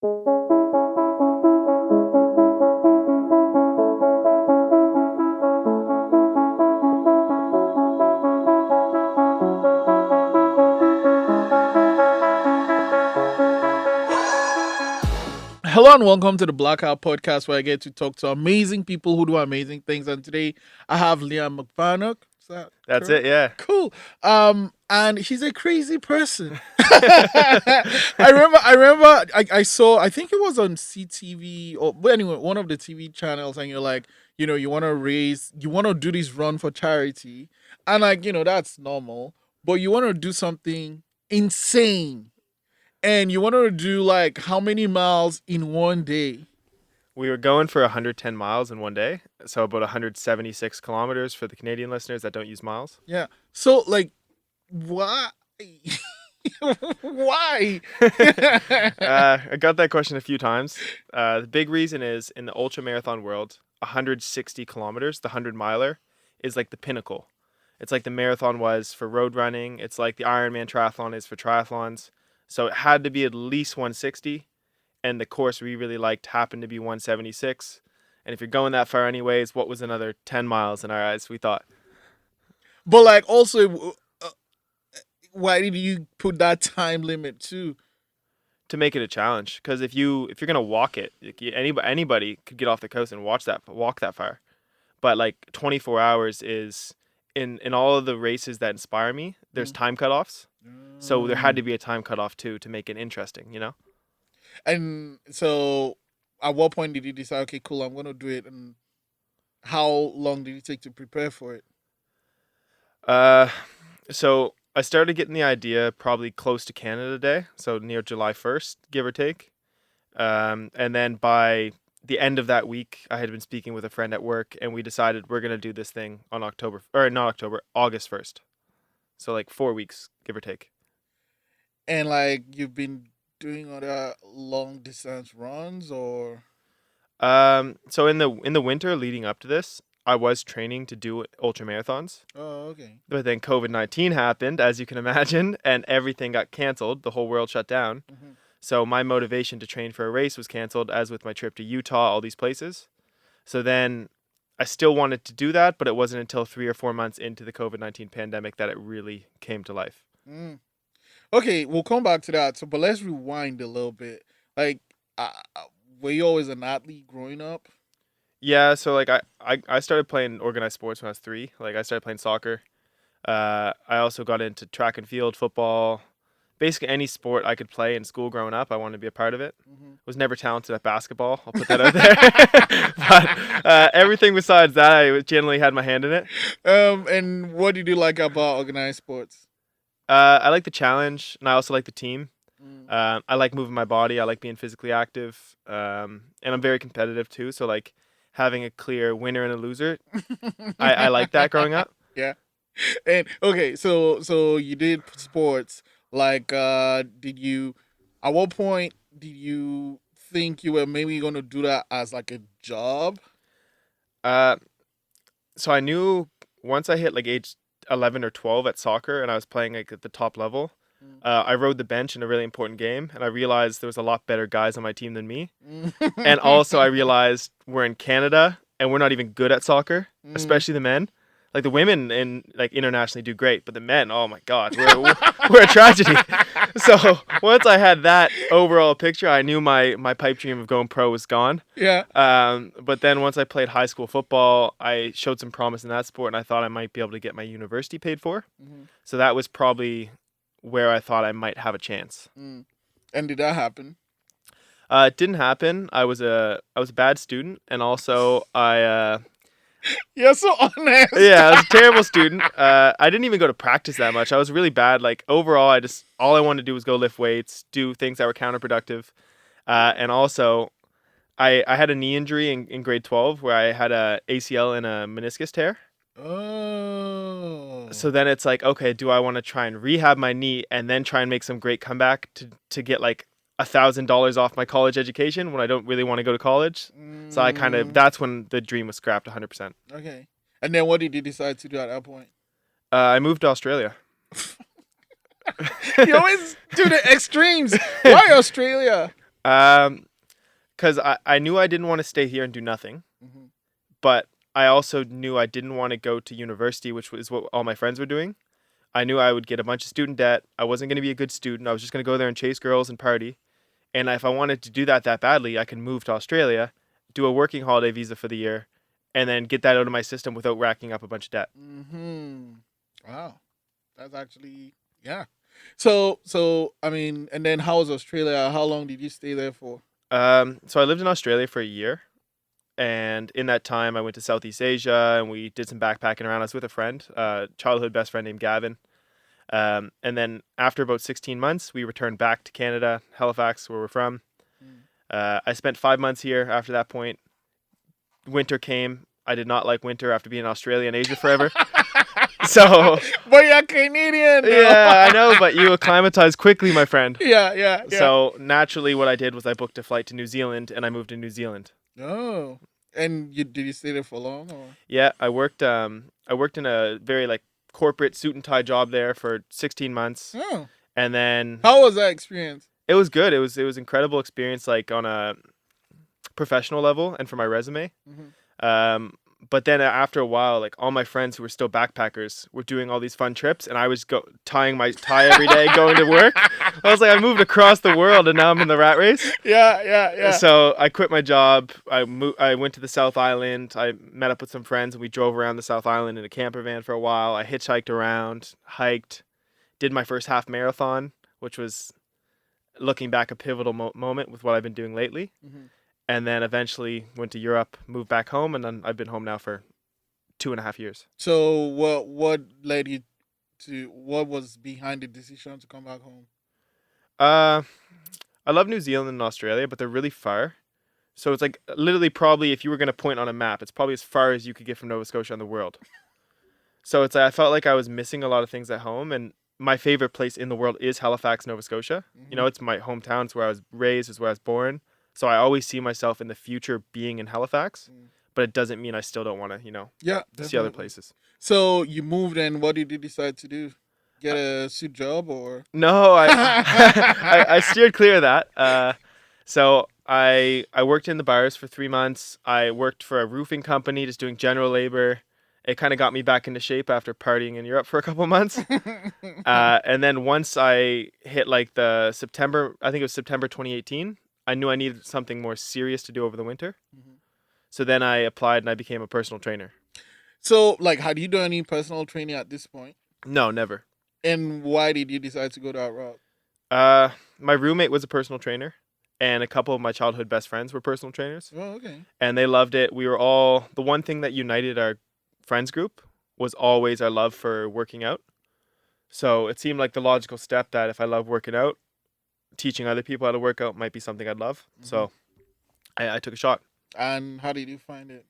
Hello and welcome to the Blackout podcast where I get to talk to amazing people who do amazing things. And today I have Liam McVarnock. Is that That's correct? it, yeah. Cool. And he's a crazy person. I saw, I think it was on CTV or but anyway, one of the TV channels, and you're like, you want to do this run for charity. And like, that's normal, but you want to do something insane. And you want to do like how many miles in one day? We were going for 110 miles in one day, so about 176 kilometers for the Canadian listeners that don't use miles. Yeah. So like, why? Why? I got that question a few times. The big reason is in the ultra marathon world, 160 kilometers, the 100-miler, is like the pinnacle. It's like the marathon was for road running. It's like the Ironman triathlon is for triathlons. So it had to be at least 160, and the course we really liked happened to be 176. And if you're going that far anyways, what was another 10 miles in our eyes, we thought. But like, also, why did you put that time limit too? To make it a challenge, because if you're gonna walk it, like, anybody could get off the coast and walk that far. But like 24 hours is in all of the races that inspire me. There's time cutoffs. So there had to be a time cutoff too to make it interesting, And so, at what point did you decide? Okay, cool, I'm gonna do it. And how long did it take to prepare for it? So I started getting the idea probably close to Canada Day, so near July 1st, give or take. And then by the end of that week, I had been speaking with a friend at work, and we decided we're gonna do this thing on August 1st. So like 4 weeks, give or take. And like, you've been doing other long distance runs, or? So in the winter leading up to this, I was training to do ultra marathons. Oh, okay. But then COVID-19 happened, as you can imagine, and everything got canceled. The whole world shut down. Mm-hmm. So my motivation to train for a race was canceled, as with my trip to Utah, all these places. So then I still wanted to do that, but it wasn't until 3 or 4 months into the COVID-19 pandemic that it really came to life. Mm. Okay, we'll come back to that. So, but let's rewind a little bit. Like, were you always an athlete growing up? Yeah, so like I started playing organized sports when I was 3. Like I started playing soccer. I also got into track and field, football, basically any sport I could play in school growing up. I wanted to be a part of it. Mm-hmm. Was never talented at basketball. I'll put that out there. But everything besides that, I generally had my hand in it. And what did you like about organized sports? I like the challenge, and I also like the team. Mm. I like moving my body. I like being physically active, and I'm very competitive too. So like having a clear winner and a loser, I like that growing up. Yeah. And okay, so you did sports. Like, did you? At what point did you think you were maybe going to do that as like a job? Uh, so I knew once I hit like age 11 or 12 at soccer, and I was playing like at the top level. I rode the bench in a really important game, and I realized there was a lot better guys on my team than me. And also I realized we're in Canada, and we're not even good at soccer, especially the men. Like the women internationally do great, but the men, oh my God, we're a tragedy. So once I had that overall picture, I knew my pipe dream of going pro was gone. Yeah. But then once I played high school football, I showed some promise in that sport, and I thought I might be able to get my university paid for. Mm-hmm. So that was probably where I thought I might have a chance. Mm. And did that happen? It didn't happen. I was a bad student, and also You're so honest. yeah, I was a terrible student. I didn't even go to practice that much. I was really bad. Like overall, all I wanted to do was go lift weights, do things that were counterproductive, and also I had a knee injury in grade 12 where I had a ACL and a meniscus tear. Oh. So then it's like, okay, do I want to try and rehab my knee and then try and make some great comeback to get like $1,000 off my college education when I don't really want to go to college? So I that's when the dream was scrapped 100%. Okay. And then what did you decide to do at that point? I moved to Australia. You always do the extremes. Why Australia? Because I knew I didn't want to stay here and do nothing, Mm-hmm. but I also knew I didn't want to go to university, which was what all my friends were doing. I knew I would get a bunch of student debt. I wasn't going to be a good student. I was just going to go there and chase girls and party. And if I wanted to do that badly, I could move to Australia, do a working holiday visa for the year, and then get that out of my system without racking up a bunch of debt. Mm-hmm. Wow. That's actually, yeah. So I mean, and then how was Australia? How long did you stay there for? So I lived in Australia for a year. And in that time, I went to Southeast Asia and we did some backpacking around. I was with a friend, childhood best friend named Gavin. And then after about 16 months, we returned back to Canada, Halifax, where we're from. Mm. I spent 5 months here after that point. Winter came. I did not like winter after being in Australia and Asia forever. So, But you're Canadian. No? yeah, I know, but you acclimatize quickly, my friend. Yeah. So naturally, what I did was I booked a flight to New Zealand and I moved to New Zealand. Oh. And did you stay there for long or? Yeah, I worked in a very like corporate suit and tie job there for 16 months. Oh. And then How was that experience? it was good. It was incredible experience like on a professional level and for my resume. Mm-hmm. But then after a while, like all my friends who were still backpackers were doing all these fun trips, and I was tying my tie every day, going to work. I was like, I moved across the world, and now I'm in the rat race. Yeah. So I quit my job. I went to the South Island. I met up with some friends, and we drove around the South Island in a camper van for a while. I hitchhiked around, hiked, did my first half marathon, which was, looking back, a pivotal moment with what I've been doing lately. Mm-hmm. And then eventually went to Europe, moved back home, and then I've been home now for 2.5 years. So what led you to? What was behind the decision to come back home? I love New Zealand and Australia, but they're really far. So it's like literally probably if you were going to point on a map, it's probably as far as you could get from Nova Scotia in the world. So it's like I felt like I was missing a lot of things at home, and my favorite place in the world is Halifax, Nova Scotia. Mm-hmm. You know, it's my hometown. It's where I was raised. It's where I was born. So I always see myself in the future being in Halifax, but it doesn't mean I still don't want to, Yeah, see other definitely. places. So you moved, and what did you decide to do? Get a suit job or? No, I steered clear of that. So I worked in the bars for 3 months. I worked for a roofing company, just doing general labor. It kind of got me back into shape after partying in Europe for a couple months. And then once I hit like I think it was September 2018, I knew I needed something more serious to do over the winter. Mhm. So then I applied and I became a personal trainer. So, like, had you done any personal training at this point? No, never. And why did you decide to go that route? My roommate was a personal trainer, and a couple of my childhood best friends were personal trainers, Oh, okay. and they loved it. We were all, the one thing that united our friends group was always our love for working out. So it seemed like the logical step that if I love working out, teaching other people how to work out might be something I'd love. So I took a shot. And how did you find it?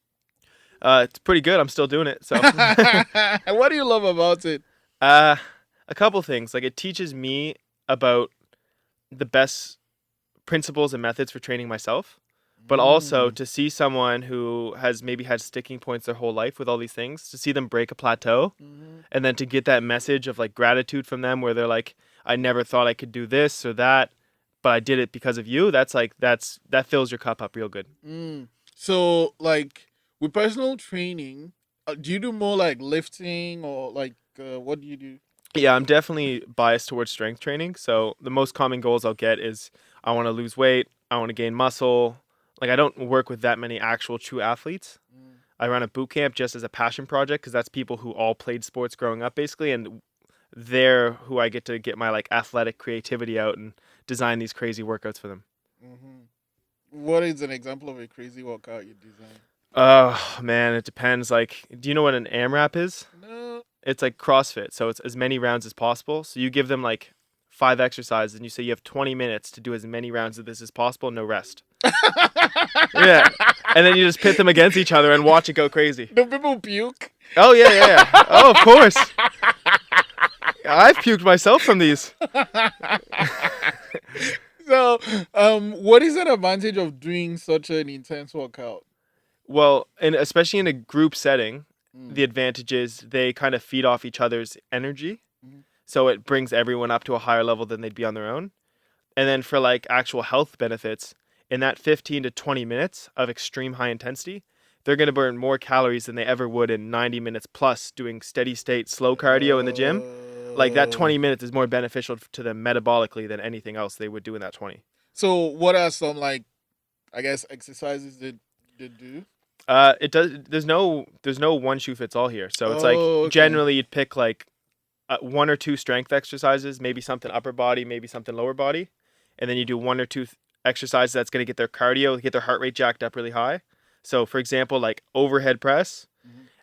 It's pretty good. I'm still doing it. So What do you love about it? a couple things. Like it teaches me about the best principles and methods for training myself, but also to see someone who has maybe had sticking points their whole life with all these things, to see them break a plateau, and then to get that message of like gratitude from them where they're like, I never thought I could do this or that, but I did it because of you. That fills your cup up real good. So, like, with personal training, do you do more like lifting or like what do you do? Yeah, I'm definitely biased towards strength training. So the most common goals I'll get is I want to lose weight, I want to gain muscle. Like I don't work with that many actual true athletes. I run a boot camp just as a passion project because that's people who all played sports growing up basically, and they're who I get to get my like athletic creativity out and design these crazy workouts for them. What is an example of a crazy workout you design? Oh man, it depends. Like, do you know what an AMRAP is? No. It's like CrossFit, so it's as many rounds as possible. So you give them like 5 exercises, and you say you have 20 minutes to do as many rounds of this as possible, no rest. Yeah, and then you just pit them against each other and watch it go crazy. Do people puke? Oh yeah. Oh, of course. I've puked myself from these. So, what is an advantage of doing such an intense workout? Well, and especially in a group setting, the advantage is they kind of feed off each other's energy. So it brings everyone up to a higher level than they'd be on their own. And then for like actual health benefits, in that 15 to 20 minutes of extreme high intensity, they're going to burn more calories than they ever would in 90 minutes plus doing steady state slow cardio in the gym. Like that 20 minutes is more beneficial to them metabolically than anything else they would do in that 20. So what are some, like, I guess, exercises that they do? It does. There's no one shoe fits all here. So it's like Oh, okay. generally you'd pick like one or two strength exercises, maybe something upper body, maybe something lower body, and then you do one or two exercises that's going to get their cardio, get their heart rate jacked up really high. So for example, like overhead press,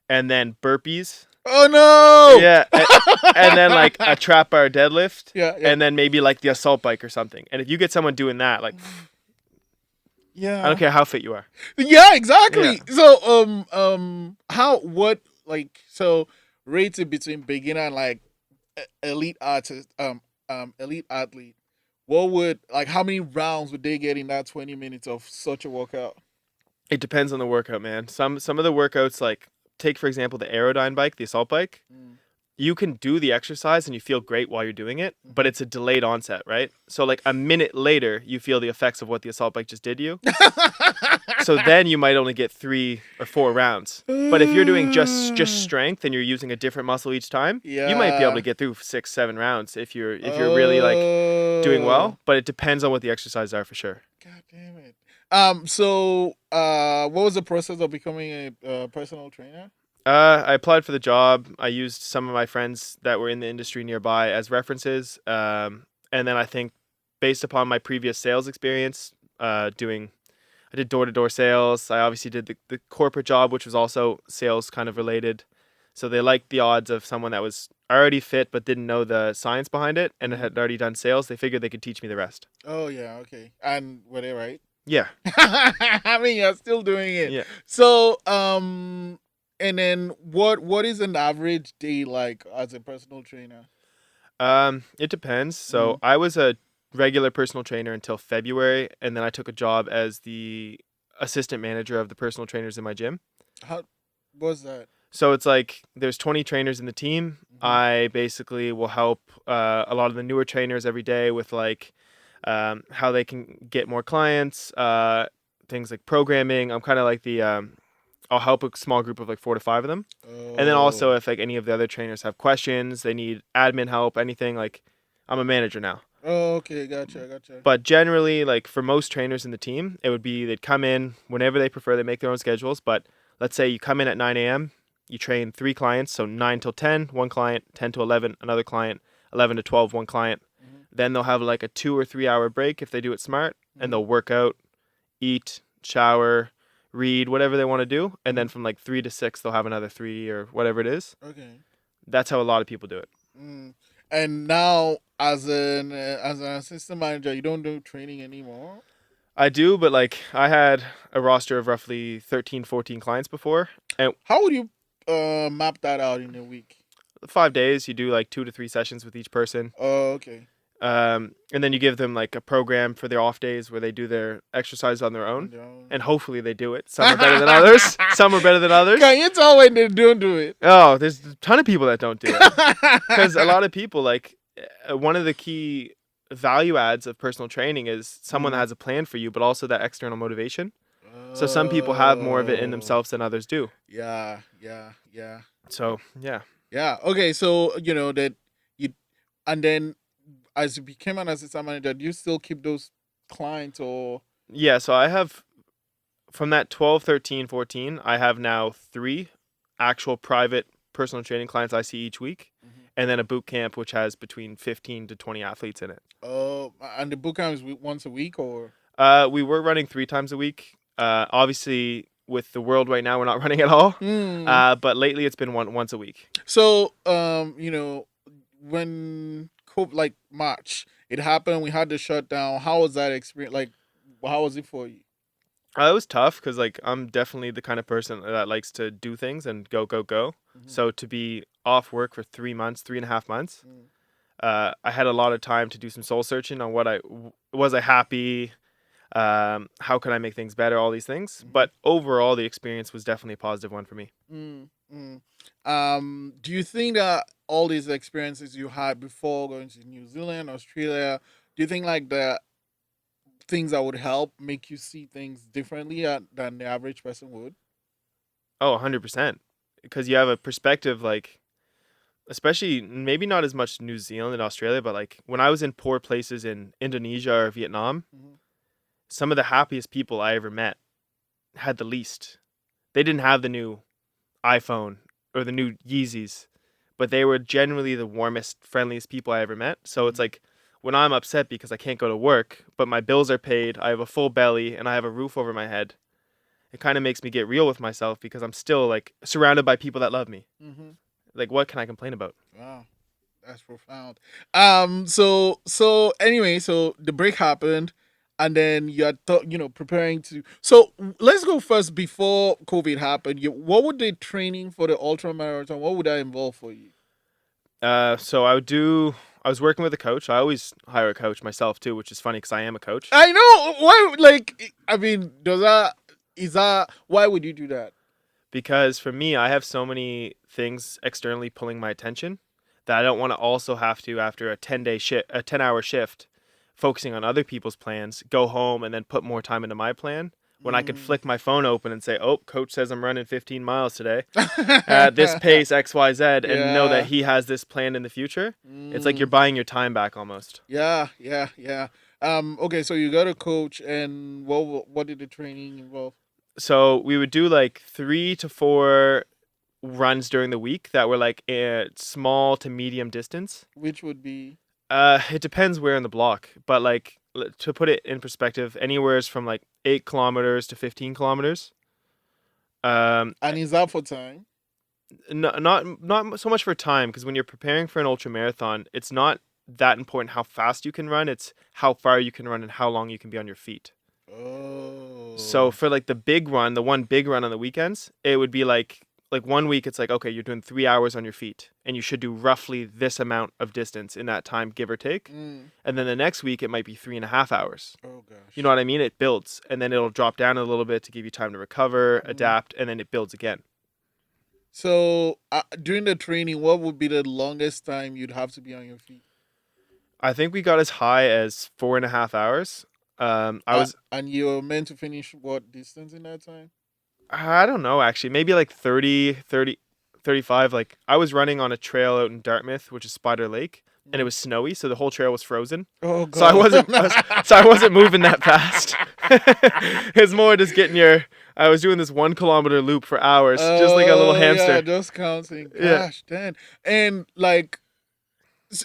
and then burpees. Oh no! Yeah, and then like a trap bar deadlift, Yeah. and then maybe like the assault bike or something. And if you get someone doing that, like Yeah. I don't care how fit you are. Yeah, exactly. So, so rate it between beginner and like elite artist, elite athlete. What would, like, how many rounds would they get in that 20 minutes of such a workout? It depends on the workout, man. Some of the workouts, like take for example the Aerodyne bike, the assault bike. You can do the exercise and you feel great while you're doing it, but it's a delayed onset, right? So like a minute later, you feel the effects of what the assault bike just did to you. So then you might only get 3 or 4 rounds. But if you're doing just strength and you're using a different muscle each time, you might be able to get through 6, 7 rounds if you're really like doing well. But it depends on what the exercises are for sure. God damn it. So, what was the process of becoming a personal trainer? I applied for the job. I used some of my friends that were in the industry nearby as references. And then I think based upon my previous sales experience, I did door-to-door sales. I obviously did the corporate job, which was also sales kind of related. So they liked the odds of someone that was already fit but didn't know the science behind it and had already done sales. They figured they could teach me the rest. Oh, yeah, okay. And were they right? Yeah. I mean, you're still doing it. Yeah. So, and then what is an average day like as a personal trainer? It depends. So I was a regular personal trainer until February, and then I took a job as the assistant manager of the personal trainers in my gym. How was that? So it's like there's 20 trainers in the team. I basically will help a lot of the newer trainers every day with like how they can get more clients, things like programming. I'm kind of like the I'll help a small group of like 4 to 5 of them. And then also if like any of the other trainers have questions, they need admin help, anything, like I'm a manager now. Oh, okay, gotcha. But generally, like for most trainers in the team, it would be they'd come in whenever they prefer. They make their own schedules. But let's say you come in at 9 a.m., you train 3 clients. So 9 till 10, one client, 10 to 11, another client, 11 to 12, one client. Then they'll have like a 2 or 3 hour break if they do it smart. And they'll work out, eat, shower, read, whatever they want to do. And then from like 3 to 6, they'll have another 3 or whatever it is. Okay. That's how a lot of people do it. And now, as an assistant manager, you don't do training anymore? I do, but like I had a roster of roughly 13, 14 clients before. And how would you map that out in a week? 5 days, you do like 2 to 3 sessions with each person. Oh, okay. And then you give them like a program for their off days where they do their exercise on their own. And hopefully they do it. Some are better than others. Some are better than others. Can you tell when they don't do it? Oh, there's a ton of people that don't do it. Because a lot of people, like, one of the key value adds of personal training is someone that has a plan for you, but also that external motivation. So some people have more of it in themselves than others do. Yeah. So, yeah. Yeah. Okay. So, that you, and then as you became an assistant manager, do you still keep those clients or? Yeah. So I have, from that 12, 13, 14, I have now 3 actual private personal training clients I see each week. And then a boot camp, which has between 15 to 20 athletes in it. Oh, and the boot camp is once a week or? We were running 3 times a week. Obviously, with the world right now, we're not running at all. But lately, it's been once a week. So, when like March, it happened. We had the shutdown. How was that experience? Like, how was it for you? It was tough because like I'm definitely the kind of person that likes to do things and go. So to be off work for 3.5 months, I had a lot of time to do some soul searching on what was I happy, how can I make things better, all these things. But overall, the experience was definitely a positive one for me. Do you think that all these experiences you had before going to New Zealand, Australia, Do you think like the things that would help make you see things differently than the average person would? Oh, 100%. Because you have a perspective like, especially maybe not as much New Zealand and Australia, but like when I was in poor places in Indonesia or Vietnam, Hmm. some of the happiest people I ever met had the least. They didn't have the new iPhone or the new Yeezys, but they were generally the warmest, friendliest people I ever met. So it's like when I'm upset because I can't go to work, but my bills are paid, I have a full belly, and I have a roof over my head, it kind of makes me get real with myself because I'm still like surrounded by people that love me. Hmm. Like, what can I complain about? Wow, that's profound. So anyway, so the break happened, and then you're preparing to. So let's go first before COVID happened. What would the training for the ultra marathon? What would that involve for you? So I was working with a coach. I always hire a coach myself too, which is funny because I am a coach. I know why. Like, I mean, does that is that why would you do that? Because for me, I have so many things externally pulling my attention that I don't want to also have to, after a 10-hour shift, focusing on other people's plans, go home and then put more time into my plan. When I could Mm. flick my phone open and say, "Oh, coach says I'm running 15 miles today at this pace X Y Z," and know that Yeah. he has this plan in the future. It's like you're Mm. buying your time back almost. Yeah, yeah, yeah. Okay, so you got a coach, and what did the training involve? So we would do like 3 to 4 runs during the week that were like a small to medium distance. Which would be, It depends where in the block, but like to put it in perspective, anywhere is from like 8 kilometers to 15 kilometers. Um, and is that for time? not so much for time because when you're preparing for an ultra marathon, it's not that important how fast you can run. It's how far you can run and how long you can be on your feet. So Oh. for like the big run, the one big run on the weekends, it would be like one week it's like, okay, you're doing 3 hours on your feet and you should do roughly this amount of distance in that time, give or take. Mm. And then the next week it might be 3.5 hours. Oh You know gosh. what I mean? It builds and then it'll drop down a little bit to give you time to recover, Mm. adapt, and then it builds again. So during the training, what would be the longest time you'd have to be on your feet? I think we got as high as 4.5 hours. I was, And you're meant to finish what distance in that time? I don't know actually, maybe like 35. Like I was running on a trail out in Dartmouth, which is Spider Lake, and it Mm. was snowy, so the whole trail was frozen. Oh So I god. wasn't so I wasn't moving that fast. It's more just getting your I was doing this 1 kilometer loop for hours, just like a little Oh yeah, hamster. just counting. Yeah. Gosh, damn. And like,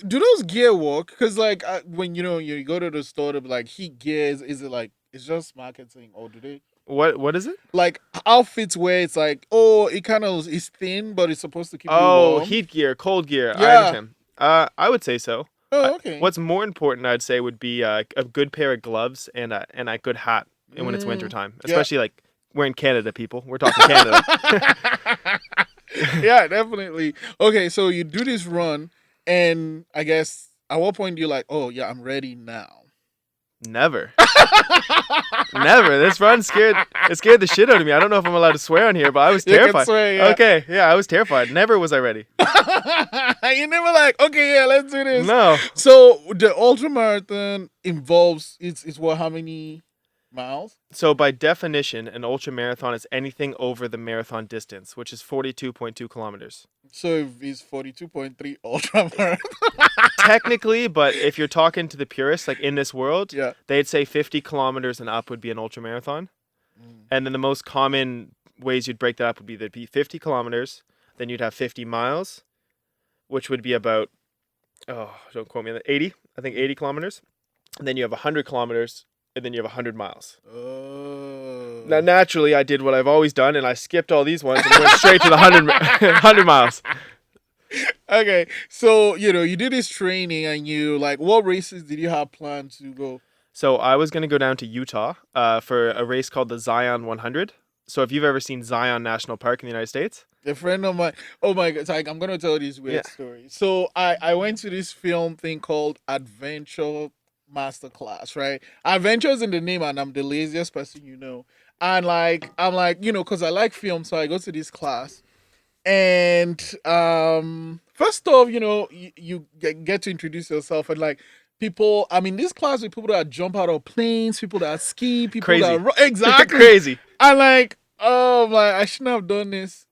do those gear work? Because like when you go to the store to be like heat gears, is it like it's just marketing, or do they What is it? like outfits where it's like, oh, it kind of is thin, but it's supposed to keep you Oh, warm? heat gear, cold gear. I Yeah. understand. I would say so. Oh, okay. What's more important, I'd say, would be a good pair of gloves and a good hat when it's winter Mm, time, yeah. especially like we're in Canada, people. We're talking Canada. Yeah, definitely. Okay, so you do this run, and I guess at what point do you like, oh yeah, I'm ready now? Never. Never. This run scared the shit out of me. I don't know if I'm allowed to swear on here, but I was You can terrified. swear, yeah. Okay, yeah, I was terrified. Never was I ready. You never like, okay, yeah, let's do this. No. So the ultra marathon involves it's what, how many miles? So by definition, an ultra marathon is anything over the marathon distance, which is 42.2 kilometers. So it's 42.3 ultra marathon. Technically, but if you're talking to the purists, like in this world, Yeah. they'd say 50 kilometers and up would be an ultra marathon. Mm. And then the most common ways you'd break that up would be there'd be 50 kilometers, then you'd have 50 miles, which would be about, oh, don't quote me on that, 80, I think 80 kilometers. And then you have 100 kilometers, and then you have 100 miles. Oh. Now, naturally, I did what I've always done, and I skipped all these ones and went straight to the 100 miles. Okay, so you do this training, and you like, what races did you have planned to go? So I was going to go down to Utah for a race called the Zion 100. So if you've ever seen Zion National Park in the United States. A friend of mine. Oh my god! It's like, I'm gonna tell this Yeah. weird story. So I went to this film thing called Adventure Masterclass. Right, Adventure's in the name, and I'm the laziest person you know. And like I'm like because I like film, so I go to this class. And first off, you get to introduce yourself, and like people. I mean, this class with people that jump out of planes, people that ski, people Crazy. that exactly. Crazy. I'm like, oh my, I shouldn't have done this.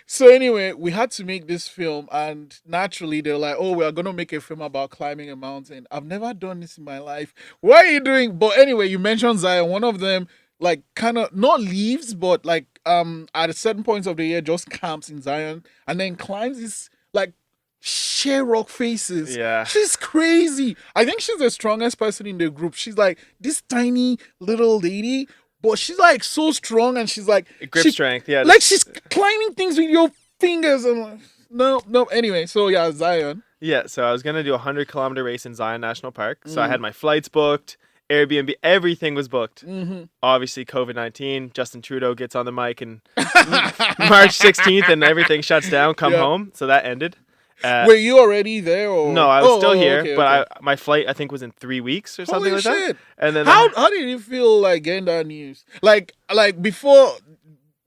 So anyway, we had to make this film, and naturally they're like, "Oh, we are gonna make a film about climbing a mountain." I've never done this in my life. What are you doing? But anyway, you mentioned Zion. One of them, like, kind of not leaves, but like, at a certain points of the year, just camps in Zion, and then climbs this like sheer rock faces. Yeah. She's crazy. I think she's the strongest person in the group. She's like this tiny little lady, but she's like so strong, and she's like Grip strength. Yeah. like she's climbing things with your fingers. I'm like, no, no. Anyway, so yeah, Zion. Yeah, so I was gonna do a 100-kilometer race in Zion National Park. So I had my flights booked, Airbnb, everything was booked. Mm-hmm. Obviously, COVID-19. Justin Trudeau gets on the mic and March 16th, and everything shuts down. Come home. So that ended. Were you already there? Or No, I was still here, okay, but okay. my flight I think was in 3 weeks or something Holy like shit. that. And then How did you feel like getting that news? Like before,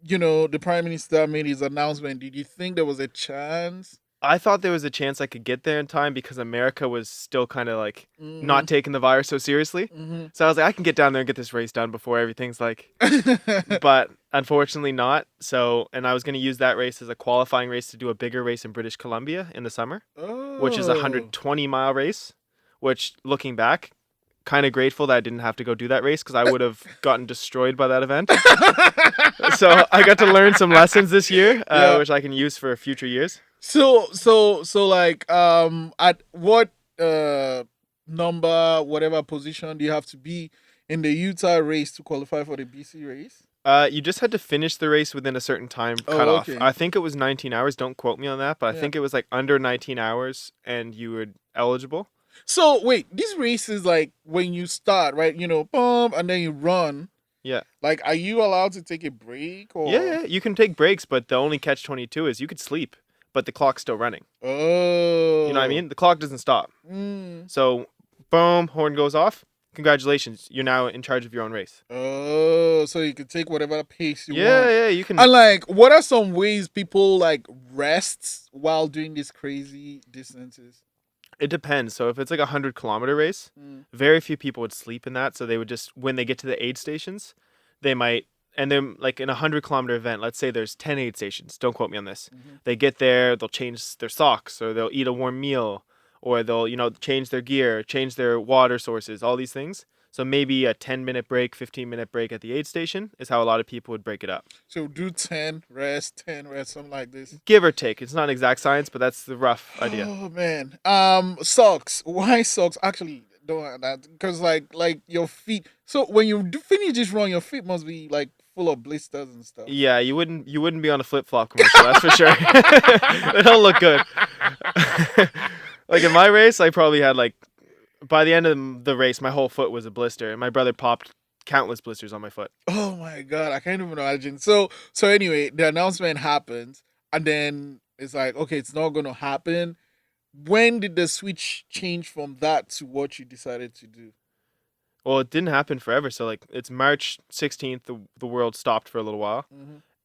the prime minister made his announcement. Did you think there was a chance? I thought there was a chance I could get there in time because America was still kind of like not taking the virus so seriously. Mm-hmm. So I was like, I can get down there and get this race done before everything's like, but unfortunately not. So, and I was going to use that race as a qualifying race to do a bigger race in British Columbia in the summer, which is a 120-mile race, which looking back, kind of grateful that I didn't have to go do that race because I would have gotten destroyed by that event. So I got to learn some lessons this year, which I can use for future years. So like at what number, whatever position do you have to be in the Utah race to qualify for the BC race? You just had to finish the race within a certain time cutoff. Okay. I think it was 19 hours. Don't quote me on that, but I think it was like under 19 hours and you were eligible. So wait, this race is like when you start, right? Boom, and then you run. Yeah. Like, are you allowed to take a break? Or Yeah, you can take breaks, but the only catch-22 is you could sleep, but the clock's still running. Oh. You know what I mean? The clock doesn't stop. Mm. So, boom, horn goes off. Congratulations, you're now in charge of your own race. Oh, so you can take whatever pace you want. Yeah, you can. And like, what are some ways people like rest while doing these crazy distances? It depends. So if it's like a 100-kilometer race, very few people would sleep in that. So they would just, when they get to the aid stations, they might, and then like in a 100-kilometer event, let's say there's 10 aid stations. Don't quote me on this. They get there, they'll change their socks, or they'll eat a warm meal, or they'll, change their gear, change their water sources, all these things. So maybe a 10-minute break, 15-minute break at the aid station is how a lot of people would break it up. So do 10 rest, something like this. Give or take. It's not an exact science, but that's the rough idea. Oh man. Socks. Why socks? Actually, don't have that because like your feet. So when you finish this run, your feet must be like full of blisters and stuff. Yeah, you wouldn't be on a flip-flop commercial, that's for sure. They don't look good. Like in my race, I probably had like, by the end of the race, my whole foot was a blister, and my brother popped countless blisters on my foot. Oh my god, I can't even imagine. So anyway, the announcement happens, and then it's like, okay, it's not gonna happen. When did the switch change from that to what you decided to do? Well, it didn't happen forever. So like, it's March 16th, the world stopped for a little while,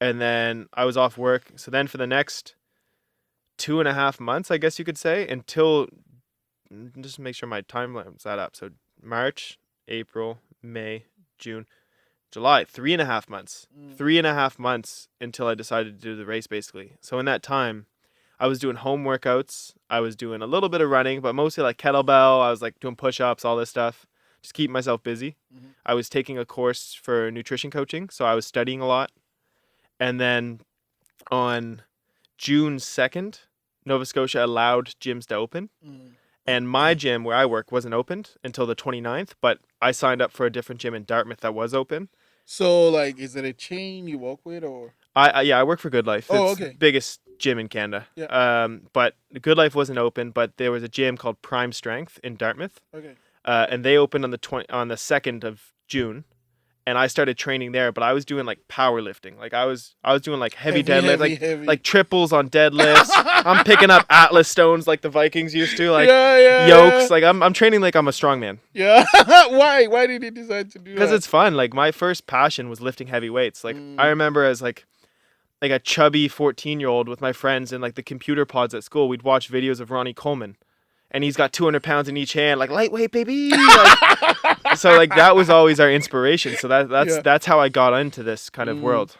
and then I was off work. So then for the next 2.5 months, I guess you could say, until, just make sure my timeline's that up. So March, April, May, June, July, 3.5 months. 3.5 months until I decided to do the race, basically. So in that time, I was doing home workouts. I was doing a little bit of running, but mostly like kettlebell. I was like doing push-ups, all this stuff, just keep myself busy. I was taking a course for nutrition coaching, so I was studying a lot. And then on June 2nd, Nova Scotia allowed gyms to open. And my gym where I work wasn't opened until the 29th, but I signed up for a different gym in Dartmouth that was open. So like, is it a chain you work with or? I work for Good Life. Oh, it's okay. Biggest gym in Canada. Yeah. But Good Life wasn't open, but there was a gym called Prime Strength in Dartmouth. Okay. And they opened on the 2nd of June. And I started training there, but I was doing like powerlifting. Like I was doing like heavy deadlifts, like triples on deadlifts. I'm picking up Atlas stones like the Vikings used to, like yokes. Like I'm training like I'm a strongman. Yeah. Why did you decide to do that? Because it's fun. Like my first passion was lifting heavy weights. Like I remember as like a chubby 14-year-old with my friends in like the computer pods at school, we'd watch videos of Ronnie Coleman. and he's got 200 pounds in each hand, like lightweight, baby. Like, so like that was always our inspiration. So Yeah. that's how I got into this kind of Mm. world.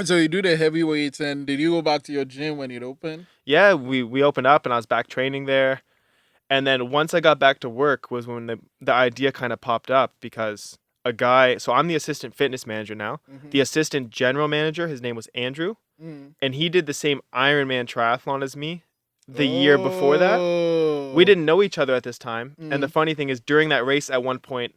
So you do the heavyweights, and did you go back to your gym when it opened? Yeah, we opened up and I was back training there. And then once I got back to work was when the idea kind of popped up because a guy, so I'm the assistant fitness manager now. Mm-hmm. The assistant general manager, his name was Andrew, Mm. and he did the same Ironman triathlon as me the year before that. We Oh. didn't know each other at this time. And the Mm. funny thing is during that race at one point,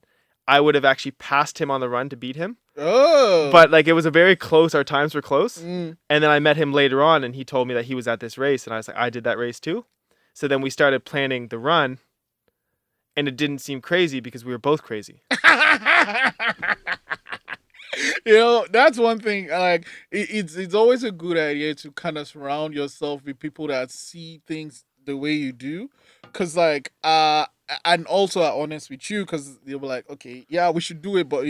I would have actually passed him on the run to beat him. Oh. But like it was a very close, our times were close. Mm. And then I met him later on and he told me that he was at this race and I was like, I did that race too. So then we started planning the run and it didn't seem crazy because we were both crazy. That's one thing. Like, it's always a good idea to kind of surround yourself with people that see things the way you do, cause like, and also are honest with you, cause they'll be like, okay, yeah, we should do it, but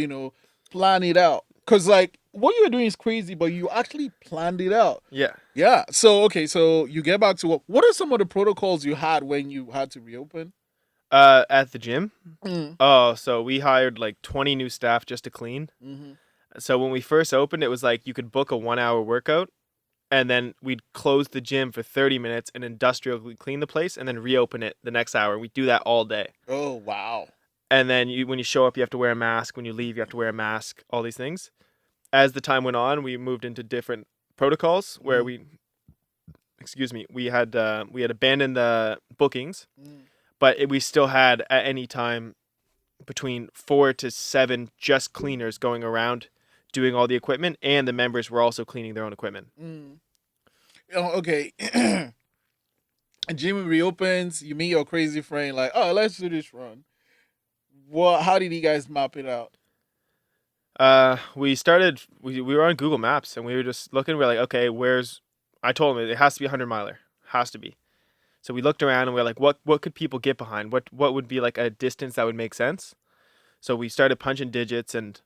plan it out, cause like what you're doing is crazy, but you actually planned it out. Yeah. Yeah. So okay, so you get back to what are some of the protocols you had when you had to reopen? At the gym. Mm. Oh, so we hired like 20 new staff just to clean. Mm-hmm. So when we first opened, it was like you could book a 1 hour workout and then we'd close the gym for 30 minutes and industrially clean the place and then reopen it the next hour. We'd do that all day. Oh wow. And then when you show up, you have to wear a mask. When you leave, you have to wear a mask, all these things. As the time went on, we moved into different protocols where we had abandoned the bookings, Mm. but we still had at any time between 4 to 7 just cleaners going around doing all the equipment, and the members were also cleaning their own equipment. Mm. Okay. Gym reopens. You meet your crazy friend. Like, oh, let's do this run. What? How did you guys map it out? We were on Google Maps and we were just looking. We're like, okay, I told him it has to be a 100 miler, has to be. So we looked around and we're like, what could people get behind? What would be like a distance that would make sense? So we started punching digits and,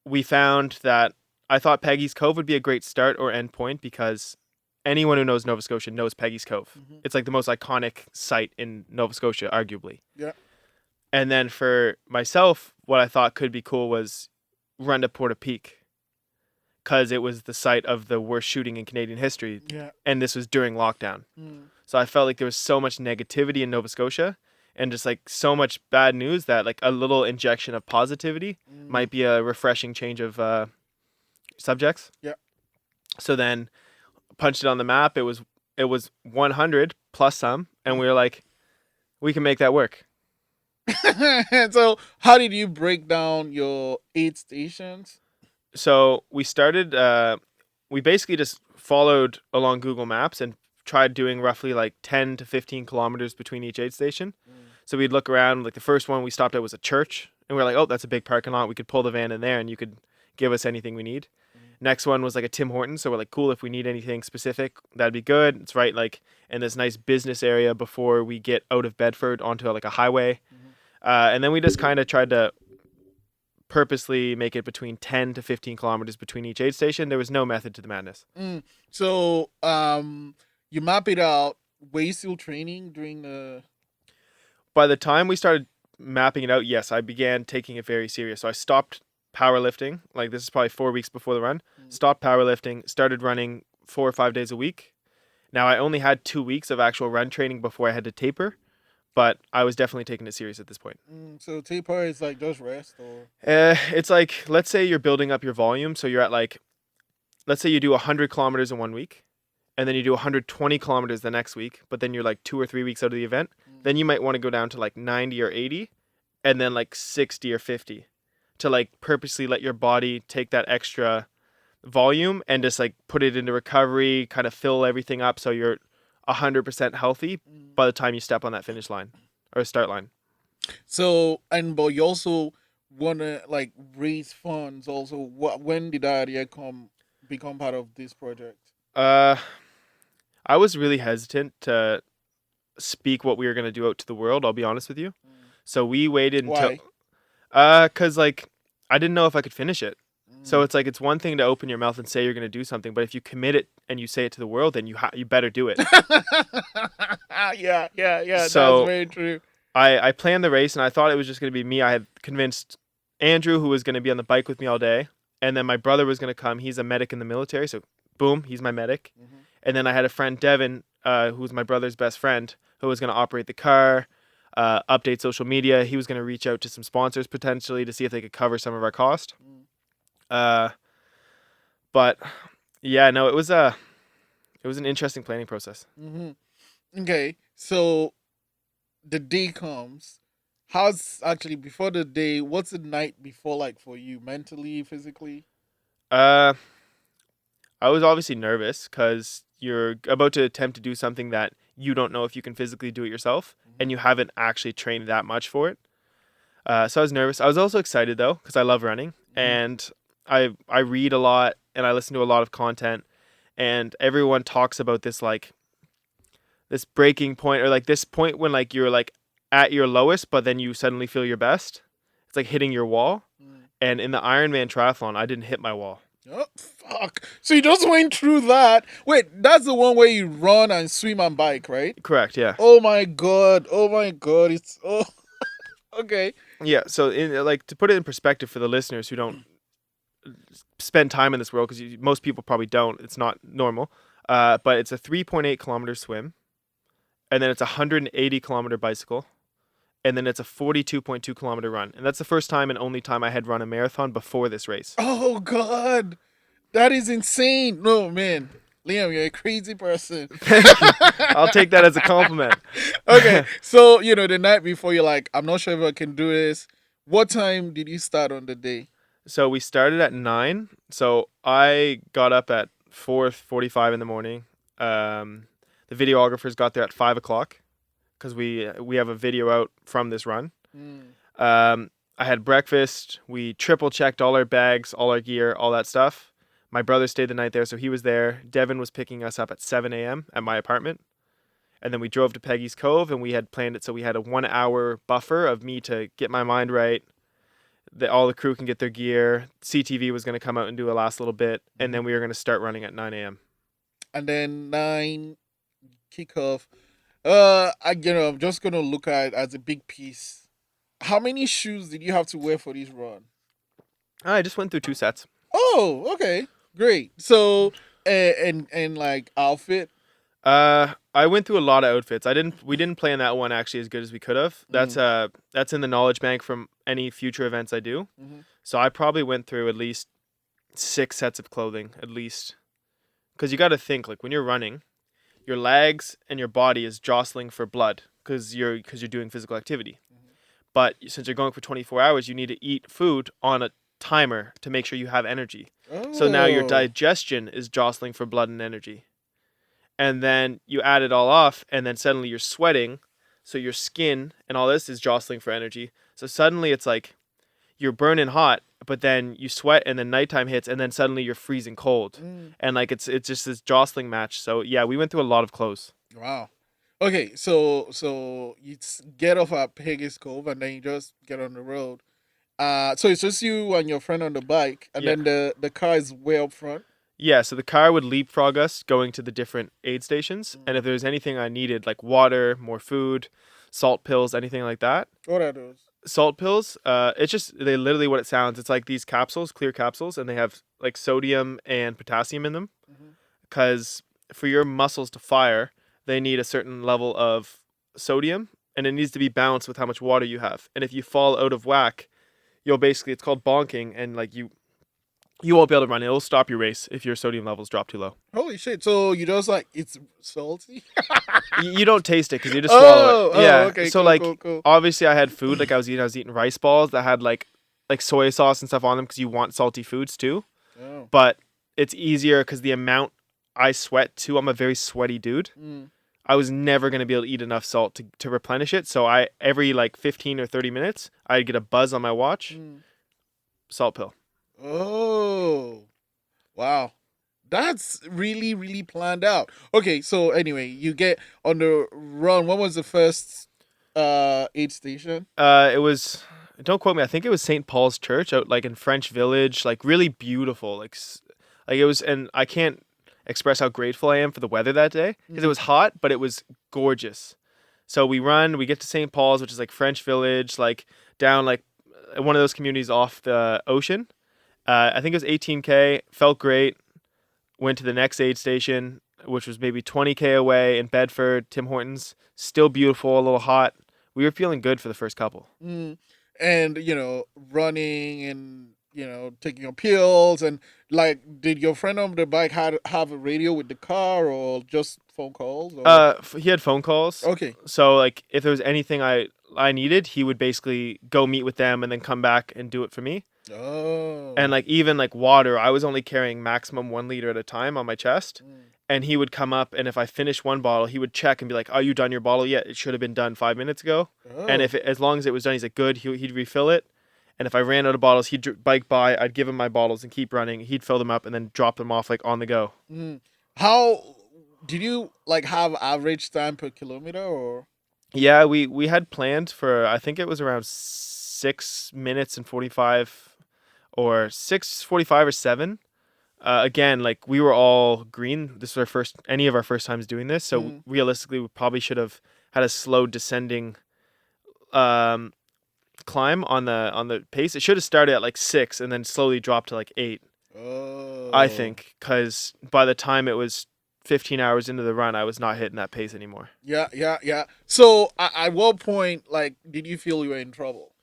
we found that I thought Peggys Cove would be a great start or end point because anyone who knows Nova Scotia knows Peggys Cove. Mm-hmm. It's like the most iconic site in Nova Scotia, arguably. Yeah. And then for myself, what I thought could be cool was run to Portapique because it was the site of the worst shooting in Canadian history. Yeah. And this was during lockdown. Mm. So I felt like there was so much negativity in Nova Scotia and just like so much bad news that like a little injection of positivity might be a refreshing change of subjects. Yeah. So then punched it on the map. It was 100 plus some. And we were like, we can make that work. So, how did you break down your 8 stations? So we started, we basically just followed along Google Maps and tried doing roughly like 10 to 15 kilometers between each aid station. So we'd look around, like the first one we stopped at was a church and we were like, oh, that's a big parking lot. We could pull the van in there and you could give us anything we need. Next one was like a Tim Hortons. So we're like, cool, if we need anything specific, that'd be good. It's right like in this nice business area before we get out of Bedford onto like a highway. And then we just kind of tried to purposely make it between 10 to 15 kilometers between each aid station. There was no method to the madness. So, you map it out. Were you still training during the? By the time we started mapping it out, yes, I began taking it very serious. So I stopped powerlifting. Like this is probably 4 weeks before the run. Stopped powerlifting, started running 4 or 5 days a week. Now I only had 2 weeks of actual run training before I had to taper, but I was definitely taking it serious at this point. So taper is like just rest, or? It's like, let's say you're building up your volume. So you're at like, let's say you do 100 kilometers in 1 week and then you do 120 kilometers the next week, but then you're like 2 or 3 weeks out of the event. Then you might want to go down to like 90 or 80 and then like 60 or 50 to like purposely let your body take that extra volume and just like put it into recovery, kind of fill everything up so you're 100% healthy by the time you step on that finish line or start line. So, but you also wanna like raise funds. Also, when did that idea become part of this project? I was really hesitant to speak what we were gonna do out to the world. I'll be honest with you. So we waited until, Why? cause like I didn't know if I could finish it. So it's like it's one thing to open your mouth and say you're going to do something, but if you commit it and you say it to the world, then you better do it. Yeah. That's So very true. I planned the race and I thought it was just going to be me. I had convinced Andrew, who was going to be on the bike with me all day, and then my brother was going to come. He's a medic in the military, so boom, he's my medic. And then I had a friend, Devin, who was my brother's best friend, who was going to operate the car, update social media. He was going to reach out to some sponsors potentially to see if they could cover some of our cost. But yeah, no, it was an interesting planning process. Okay, so the day comes. How's actually before the day? What's the night before like for you, mentally, physically? Uh, I was obviously nervous because you're about to attempt to do something that you don't know if you can physically do it yourself, and you haven't actually trained that much for it. So I was nervous. I was also excited though because I love running, and I read a lot and I listen to a lot of content, and everyone talks about this like this breaking point or like this point when like you're like at your lowest, but then you suddenly feel your best. It's like hitting your wall. And in the Ironman triathlon, I didn't hit my wall. Oh fuck! So you just went through that. Wait, that's the one where you run and swim and bike, right? Correct. Yeah. Oh my god! Oh my god! It's okay. Yeah. So like to put it in perspective for the listeners who don't spend time in this world, because most people probably don't. It's not normal. But it's a 3.8 kilometer swim, and then it's a 180-kilometer bicycle, and then it's a 42.2 kilometer run. And that's the first time and only time I had run a marathon before this race. Oh god, that is insane. No man, Liam, you're a crazy person. I'll take that as a compliment. Okay, so the night before you're like, I'm not sure if I can do this. What time did you start on the day? So we started at 9. So I got up at 4:45 in the morning. The videographers got there at 5 o'clock because we have a video out from this run. I had breakfast. We triple checked all our bags, all our gear, all that stuff. My brother stayed the night there, so he was there. Devin was picking us up at 7 a.m. at my apartment. And then we drove to Peggys Cove, and we had planned it so we had a 1-hour buffer of me to get my mind right. All the crew can get their gear. CTV was going to come out and do a last little bit, and then we were going to start running at 9 a.m. And then 9 kickoff. I'm just gonna look at it as a big piece. How many shoes did you have to wear for this run? I just went through 2 sets. Oh, okay, great. So, and like outfit. I went through a lot of outfits. We didn't plan that one actually as good as we could have. That's in the knowledge bank from any future events I do. So I probably went through at least 6 sets of clothing, at least. Because you got to think, like when you're running, your legs and your body is jostling for blood because you're doing physical activity. But since you're going for 24 hours, you need to eat food on a timer to make sure you have energy. So now your digestion is jostling for blood and energy. And then you add it all off, and then suddenly you're sweating, so your skin and all this is jostling for energy. So suddenly it's like you're burning hot, but then you sweat, and then nighttime hits, and then suddenly you're freezing cold. And like it's just this jostling match. So yeah, we went through a lot of clothes. Wow. Okay, so you get off at Peggys Cove, and then you just get on the road. So it's just you and your friend on the bike, and Yeah. then the car is way up front. Yeah, so the car would leapfrog us going to the different aid stations. And if there's anything I needed, like water, more food, salt pills, anything like that. What are those? Salt pills, it's just, they literally what it sounds. It's like these capsules, clear capsules, and they have like sodium and potassium in them. Because for your muscles to fire, they need a certain level of sodium, and it needs to be balanced with how much water you have. And if you fall out of whack, you'll basically, it's called bonking, and like you won't be able to run. It'll stop your race if your sodium levels drop too low. Holy shit! So you just like it's salty. You don't taste it because you just swallow it. Yeah. Okay. So cool, like, cool. obviously, I had food. Like I was eating rice balls that had like soy sauce and stuff on them because you want salty foods too. Oh. But it's easier because the amount I sweat too. I'm a very sweaty dude. I was never gonna be able to eat enough salt to replenish it. So I every like 15 or 30 minutes, I'd get a buzz on my watch. Salt pill. Oh, wow. That's really, really planned out. Okay, so anyway, you get on the run. When was the first aid station? It was don't quote me. I think it was St. Paul's Church out like in French Village, like really beautiful. Like it was, and I can't express how grateful I am for the weather that day because it was hot, but it was gorgeous. So we get to St. Paul's, which is like French Village, like down like one of those communities off the ocean. I think it was 18K. Felt great. Went to the next aid station, which was maybe 20K away in Bedford, Tim Hortons. Still beautiful, a little hot. We were feeling good for the first couple. And running and taking your pills and like, did your friend on the bike have a radio with the car or just phone calls? Or? He had phone calls. Okay. So like, if there was anything I needed, he would basically go meet with them and then come back and do it for me. Oh. And like even like water, I was only carrying maximum 1 liter at a time on my chest. And he would come up, and if I finished one bottle, he would check and be like, "Are you done your bottle yet? It should have been done 5 minutes ago." Oh. And as long as it was done, he's like, "Good." He'd refill it. And if I ran out of bottles, he'd bike by. I'd give him my bottles and keep running. He'd fill them up and then drop them off like on the go. How did you like have average time per kilometer or? Yeah, we had planned for, I think it was around 6 minutes and 45, or 6:45 or 7. Again, like we were all green. This was any of our first times doing this. So realistically, we probably should have had a slow descending climb on the pace. It should have started at like 6 and then slowly dropped to like 8. Oh. I think, because by the time it was 15 hours into the run, I was not hitting that pace anymore. Yeah. So at what point, like, did you feel you were in trouble?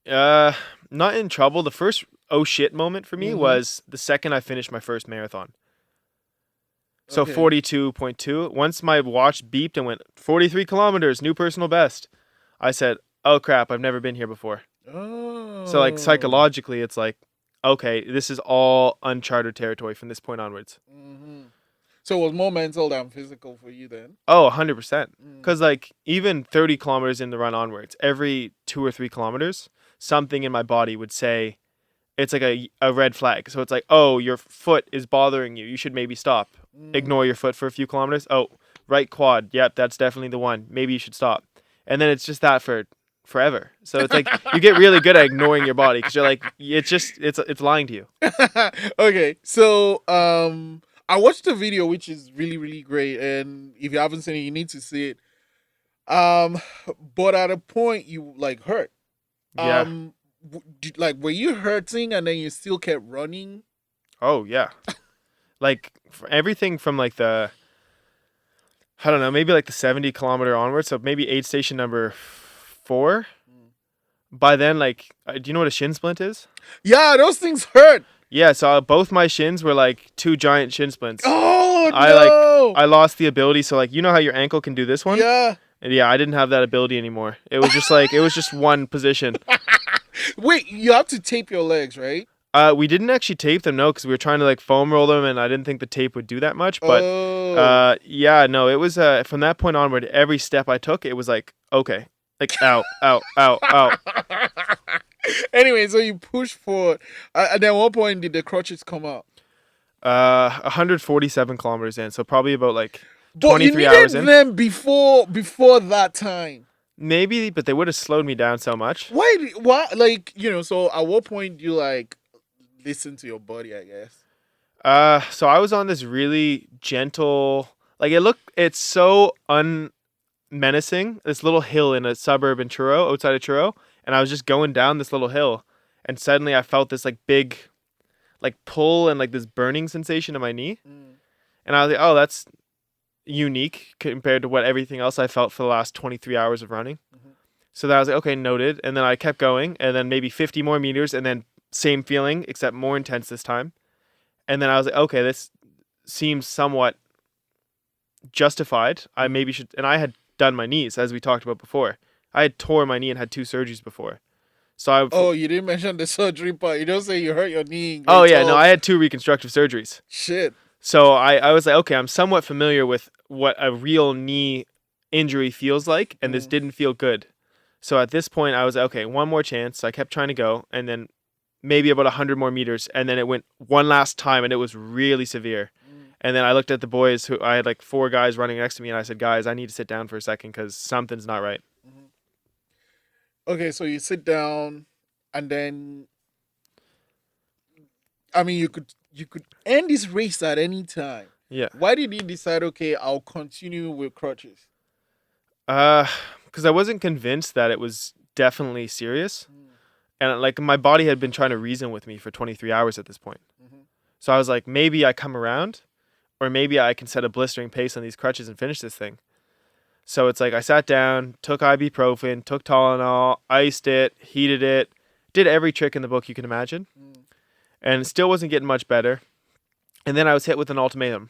Not in trouble. The first oh shit moment for me was the second I finished my first marathon. So 42.2. Once my watch beeped and went 43 kilometers, new personal best, I said, "Oh crap, I've never been here before." Oh. So like psychologically, it's like, okay, this is all uncharted territory from this point onwards. So it was more mental than physical for you then? Oh, 100%. Because like even 30 kilometers in the run onwards, every 2 or 3 kilometers, something in my body would say, it's like a red flag. So it's like, oh, your foot is bothering you. You should maybe stop. Ignore your foot for a few kilometers. Oh, right quad. Yep, that's definitely the one. Maybe you should stop. And then it's just that for forever. So it's like you get really good at ignoring your body because you're like, it's lying to you. Okay, so I watched the video, which is really, really great. And if you haven't seen it, you need to see it. But at a point, you like hurt. Yeah. Like, were you hurting and then you still kept running? Oh, yeah. Like, for everything from like I don't know, maybe like the 70 kilometer onward. So maybe aid station number 4. By then, like, do you know what a shin splint is? Yeah, those things hurt. Yeah, so both my shins were like 2 giant shin splints. Oh, no. I lost the ability. So like, you know how your ankle can do this one? Yeah. And yeah, I didn't have that ability anymore. It was just like, it was just one position. Wait, you have to tape your legs, right? We didn't actually tape them, no, because we were trying to like foam roll them, and I didn't think the tape would do that much. But yeah, no, it was from that point onward, every step I took, it was like, okay, like ow, ow, ow, ow. Anyway, so you push forward, and then at what point did the crutches come out? 147 kilometers in, so probably about like 23 hours in. But you needed them before that time. Maybe, but they would have slowed me down so much. Why? Like, so at what point do you like listen to your body, I guess? So I was on this really gentle, like it's so unmenacing, this little hill in a suburb in Truro, outside of Truro, and I was just going down this little hill, and suddenly I felt this like big, like pull and like this burning sensation in my knee, and I was like, oh, that's unique compared to what everything else I felt for the last 23 hours of running. So then I was like, okay, noted, and then I kept going, and then maybe 50 more meters, and then same feeling, except more intense this time. And then I was like, okay, this seems somewhat justified. I maybe should, and I had done my knees, as we talked about before. I had tore my knee and had 2 surgeries before. So you didn't mention the surgery part. You don't say you hurt your knee. Oh yeah, no, I had 2 reconstructive surgeries. Shit. So I was like, okay, I'm somewhat familiar with what a real knee injury feels like, and this didn't feel good. So at this point, I was like, okay, one more chance. I kept trying to go, and then maybe about 100 more meters, and then it went one last time, and it was really severe. And then I looked at the boys, who I had like 4 guys running next to me, and I said, guys, I need to sit down for a second because something's not right. Okay, so you sit down, and then I mean, you could end this race at any time. Yeah. Why did you decide? Okay, I'll continue with crutches. Uh, because I wasn't convinced that it was definitely serious, Mm, and like my body had been trying to reason with me for 23 hours at this point. mhm. So I was like, maybe I come around, or maybe I can set a blistering pace on these crutches and finish this thing. So it's like I sat down, took ibuprofen, took Tylenol, iced it, heated it, did every trick in the book you can imagine, Mm. and still wasn't getting much better. And then I was hit with an ultimatum.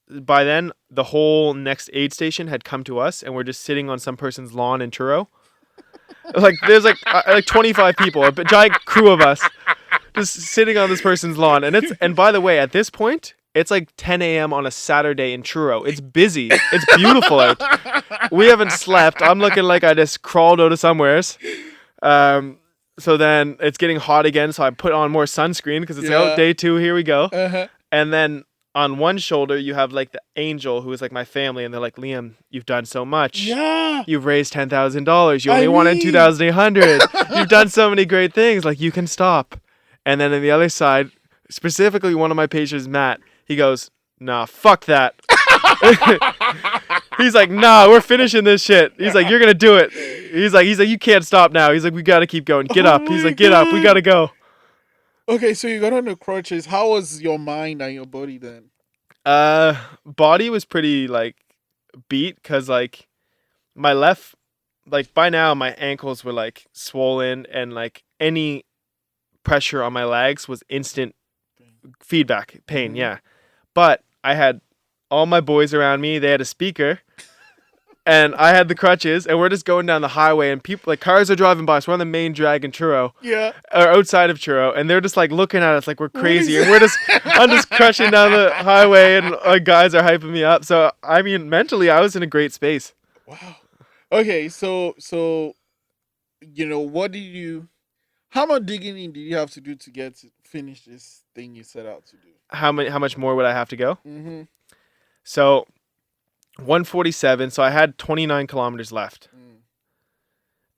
By then, the whole next aid station had come to us, and we're just sitting on some person's lawn in Truro. Like there's like 25 people, a giant crew of us, just sitting on this person's lawn. And by the way, at this point, it's like 10 a.m. on a Saturday in Truro. It's busy. It's beautiful out. We haven't slept. I'm looking like I just crawled out of somewheres. So then it's getting hot again, so I put on more sunscreen because it's out day 2. Here we go. Uh-huh. And then on one shoulder, you have like the angel who is like my family, and they're like, Liam, you've done so much. Yeah. You've raised $10,000. You only I wanted mean- 2,800. You've done so many great things. Like, you can stop. And then on the other side, specifically one of my patients, Matt, he goes, nah, fuck that. He's like, nah, we're finishing this shit. He's like, you're going to do it. He's like, you can't stop now. He's like, we got to keep going. Get up. He's like, get up. We got to go. Okay, so you got on the crutches. How was your mind and your body then? Body was pretty like beat because like my left, like by now my ankles were like swollen, and like any pressure on my legs was instant feedback pain. Mhm. Yeah, but I had all my boys around me. They had a speaker, and I had the crutches, and we're just going down the highway, and people like cars are driving by us. We're on the main drag in Truro, Yeah. or outside of Truro, and they're just like looking at us like we're crazy, is and I'm just crushing down the highway, and guys are hyping me up. So I mean, mentally, I was in a great space. Wow. Okay, so what how much digging in did you have to do to get to finish this thing you set out to do? How much more would I have to go? Mm-hmm. So 147. So I had 29 kilometers left,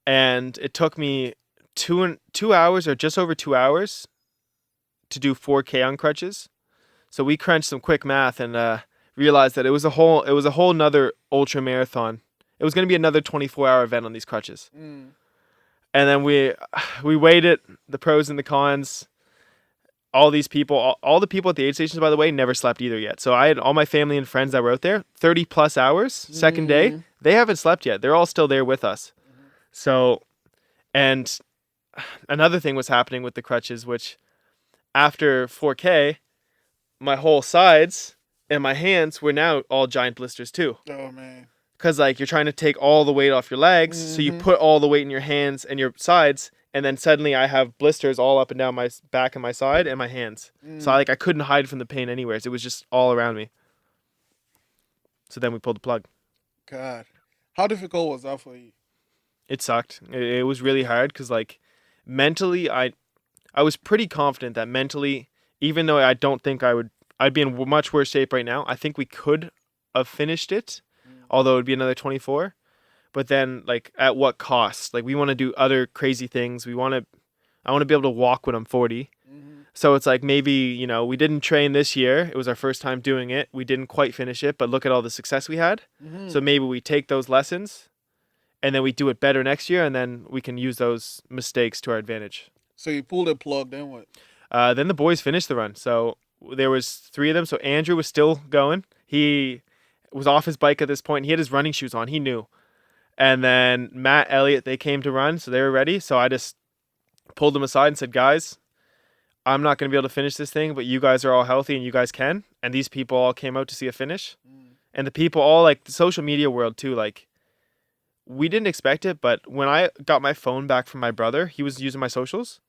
and it took me 2 hours or just over 2 hours to do 4K on crutches. So we crunched some quick math and realized that it was a whole nother ultra marathon. It was going to be another 24-hour event on these crutches. Mm. And then we weighed it, the pros and the cons. All these people, all the people at the aid stations, by the way, never slept either yet. So I had all my family and friends that were out there, 30 plus hours, second day. They haven't slept yet. They're all still there with us. So, and another thing was happening with the crutches, which after 4K, my whole sides and my hands were now all giant blisters too. Oh man. Because like you're trying to take all the weight off your legs, so you put all the weight in your hands and your sides, and then suddenly I have blisters all up and down my back and my side and my hands. So I couldn't hide from the pain anywhere. It was just all around me. So then we pulled the plug. God, how difficult was that for you? It sucked. It was really hard because like mentally, I was pretty confident that mentally, even though I don't think I'd be in much worse shape right now. I think we could have finished it, although it would be another 24. But then, like, at what cost? Like, we want to do other crazy things. I want to be able to walk when I'm 40. So it's like maybe, we didn't train this year. It was our first time doing it. We didn't quite finish it, but look at all the success we had. So maybe we take those lessons and then we do it better next year, and then we can use those mistakes to our advantage. So you pulled the plug, then what? Then the boys finished the run. So there was 3 of them. So Andrew was still going. He was off his bike at this point. He had his running shoes on. He knew. And then Matt, Elliot, they came to run, so they were ready. So I just pulled them aside and said, guys, I'm not going to be able to finish this thing, but you guys are all healthy and you guys can. And these people all came out to see a finish. And the people all, like, the social media world too, like, we didn't expect it, but when I got my phone back from my brother, he was using my socials.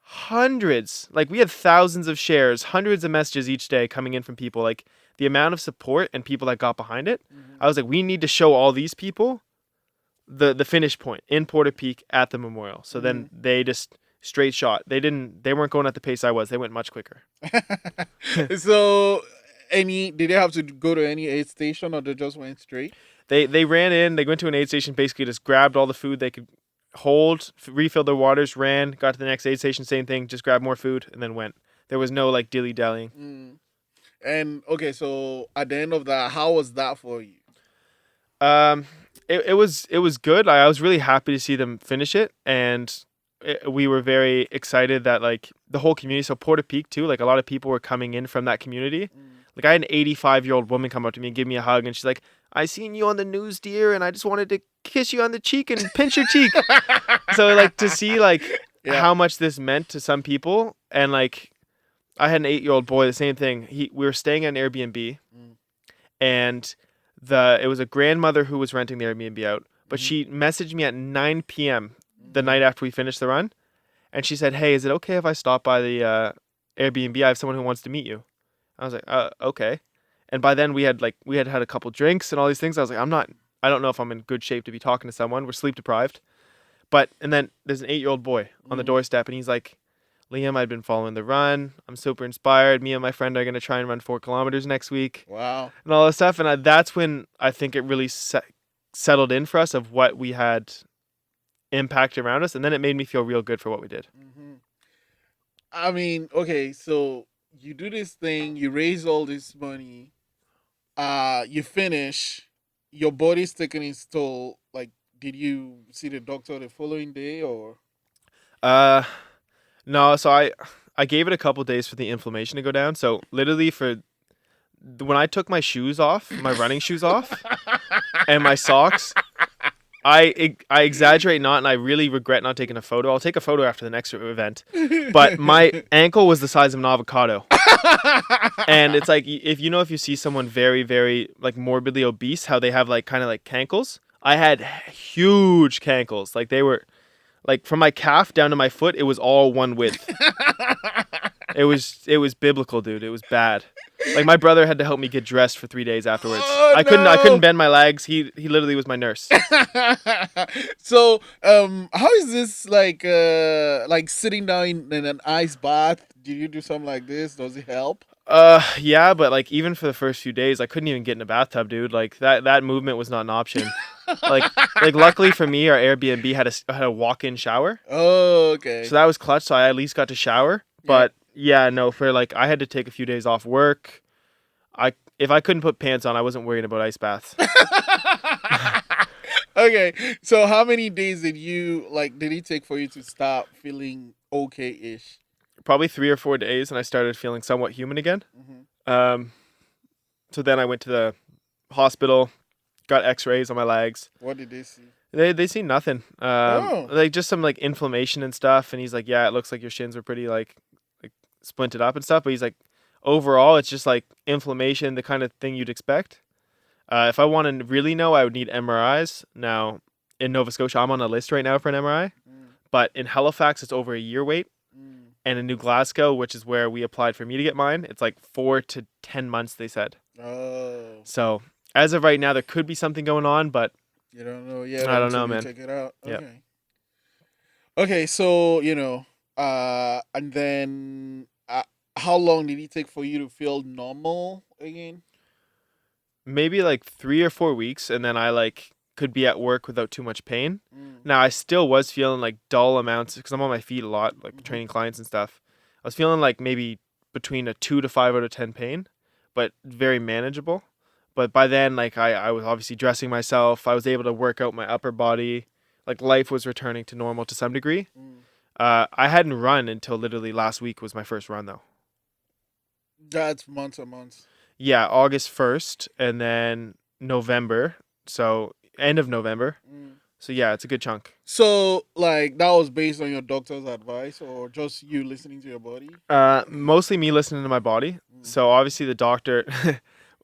Hundreds, like, we had thousands of shares, hundreds of messages each day coming in from people. Like, the amount of support and people that got behind it, I was like, we need to show all these people the finish point in Portapique at the memorial. So then they just straight shot. They weren't going at the pace I was. They went much quicker. So any? Did they have to go to any aid station, or they just went straight? They ran in. They went to an aid station. Basically, just grabbed all the food they could hold, refilled their waters, ran, got to the next aid station, same thing, just grabbed more food, and then went. There was no like dilly dallying. Mm. And okay, so at the end of that, how was that for you? Um, it was good. I was really happy to see them finish it, and we were very excited that like the whole community. So Portapique too, like a lot of people were coming in from that community. Like I had an 85-year-old woman come up to me and give me a hug, and she's like, "I seen you on the news, dear, and I just wanted to kiss you on the cheek and pinch your cheek." So like to see like how much this meant to some people, and like I had an 8-year-old boy, the same thing. We were staying at an Airbnb, and it was a grandmother who was renting the Airbnb out, but she messaged me at 9 p.m. the night after we finished the run, and she said, "Hey, is it okay if I stop by the Airbnb? I have someone who wants to meet you." I was like, okay. And by then we had had a couple drinks and all these things. I was like, I don't know if I'm in good shape to be talking to someone. We're sleep deprived. And then there's an 8-year-old boy on the doorstep, and he's like, "Liam, I've been following the run. I'm super inspired. Me and my friend are going to try and run 4 kilometers next week." Wow. And all this stuff. And that's when I think it really settled in for us of what we had impact around us. And then it made me feel real good for what we did. I mean, okay, so you do this thing, you raise all this money, you finish, your body's taking its toll. Like, did you see the doctor the following day, or? No, so I gave it a couple days for the inflammation to go down. So literally when I took my shoes off, my running shoes off, and my socks, I exaggerate not, and I really regret not taking a photo. I'll take a photo after the next event. But my ankle was the size of an avocado. And it's like, if you see someone very, very like morbidly obese, how they have like kind of like cankles. I had huge cankles. Like they were like from my calf down to my foot, it was all one width. It was biblical, dude. It was bad. Like my brother had to help me get dressed for 3 days afterwards. Oh, I couldn't bend my legs. He literally was my nurse. So, how is this like sitting down in an ice bath? Do you do something like this? Does it help? Yeah, but like even for the first few days, I couldn't even get in a bathtub, dude. Like that movement was not an option. like luckily for me, our Airbnb had a walk-in shower. Oh, okay. So that was clutch. So I at least got to shower. But yeah, no, for like I had to take a few days off work. If I couldn't put pants on, I wasn't worrying about ice baths. Okay, so how many days did it take for you to start feeling okay-ish? Probably 3 or 4 days, and I started feeling somewhat human again. So then I went to the hospital, got X-rays on my legs. What did they see? They see nothing. Like just some like inflammation and stuff. And he's like, "Yeah, it looks like your shins were pretty like splinted up and stuff." But he's like, overall, it's just like inflammation, the kind of thing you'd expect. If I want to really know, I would need MRIs. Now, in Nova Scotia, I'm on a list right now for an MRI. But in Halifax, it's over a year wait. And in New Glasgow, which is where we applied for me to get mine, it's like 4 to 10 months, they said. Oh. So as of right now, there could be something going on, but you don't know yet. I don't know, man. Check it out. Yep. Okay. Okay, so and then how long did it take for you to feel normal again? Maybe like 3 or 4 weeks, and then I like could be at work without too much pain. Now I still was feeling like dull amounts because I'm on my feet a lot, like training clients and stuff. I was feeling like maybe between a 2 to 5 out of 10 pain, but very manageable. But by then, like I was obviously dressing myself. I was able to work out my upper body. Like life was returning to normal to some degree. I hadn't run until literally last week was my first run though. That's months and months. Yeah, August 1st and then November. So end of November. So yeah, it's a good chunk. So like that was based on your doctor's advice or just you listening to your body? Mostly me listening to my body. So obviously the doctor,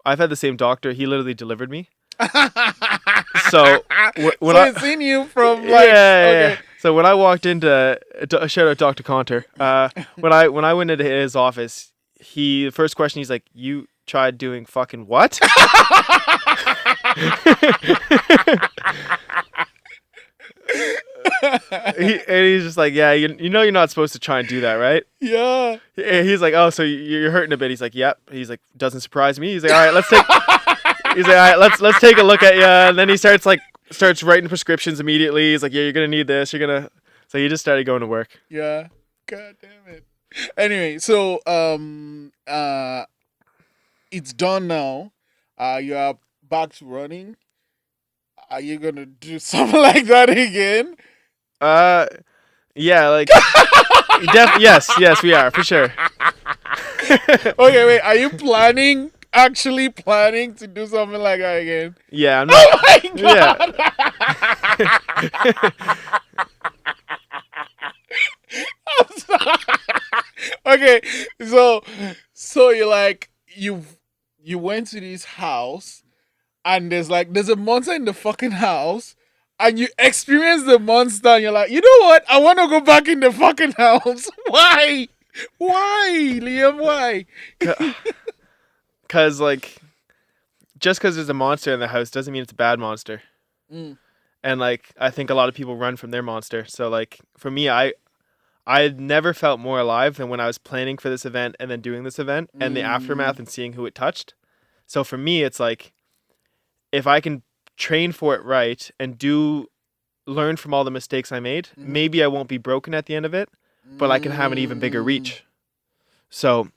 I've had the same doctor. He literally delivered me. So when I've seen you from like yeah. So when I walked into shout out Dr. Conter, when I went into his office, the first question he's like, "You tried doing fucking what?" And he's just like, yeah, you know you're not supposed to try and do that, right? Yeah. And he's like, oh, so you're hurting a bit. He's like, yep. He's like, doesn't surprise me. He's like, all right, let's take. He's like, all right, let's take a look at you. And then he starts writing prescriptions immediately. He's like, yeah, you're gonna need this. You're gonna. So he just started going to work. Yeah. God damn it. Anyway, so it's done now. You are back to running. Are you gonna do something like that again? Yeah, like, yes, we are for sure. Okay, wait. Are you actually planning to do something like that again? Yeah, I'm not. Oh my Yeah. god! Okay, so you're like you went to this house and there's a monster in the fucking house and you experience the monster and you're like, you know what? I want to go back in the fucking house. Why? Why, Liam? Why? Cause like, just because there's a monster in the house doesn't mean it's a bad monster. Mm. And like, I think a lot of people run from their monster. So like, for me, I never felt more alive than when I was planning for this event and then doing this event and the aftermath and seeing who it touched. So for me, it's like, if I can train for it right and learn from all the mistakes I made, maybe I won't be broken at the end of it, but I can have an even bigger reach. So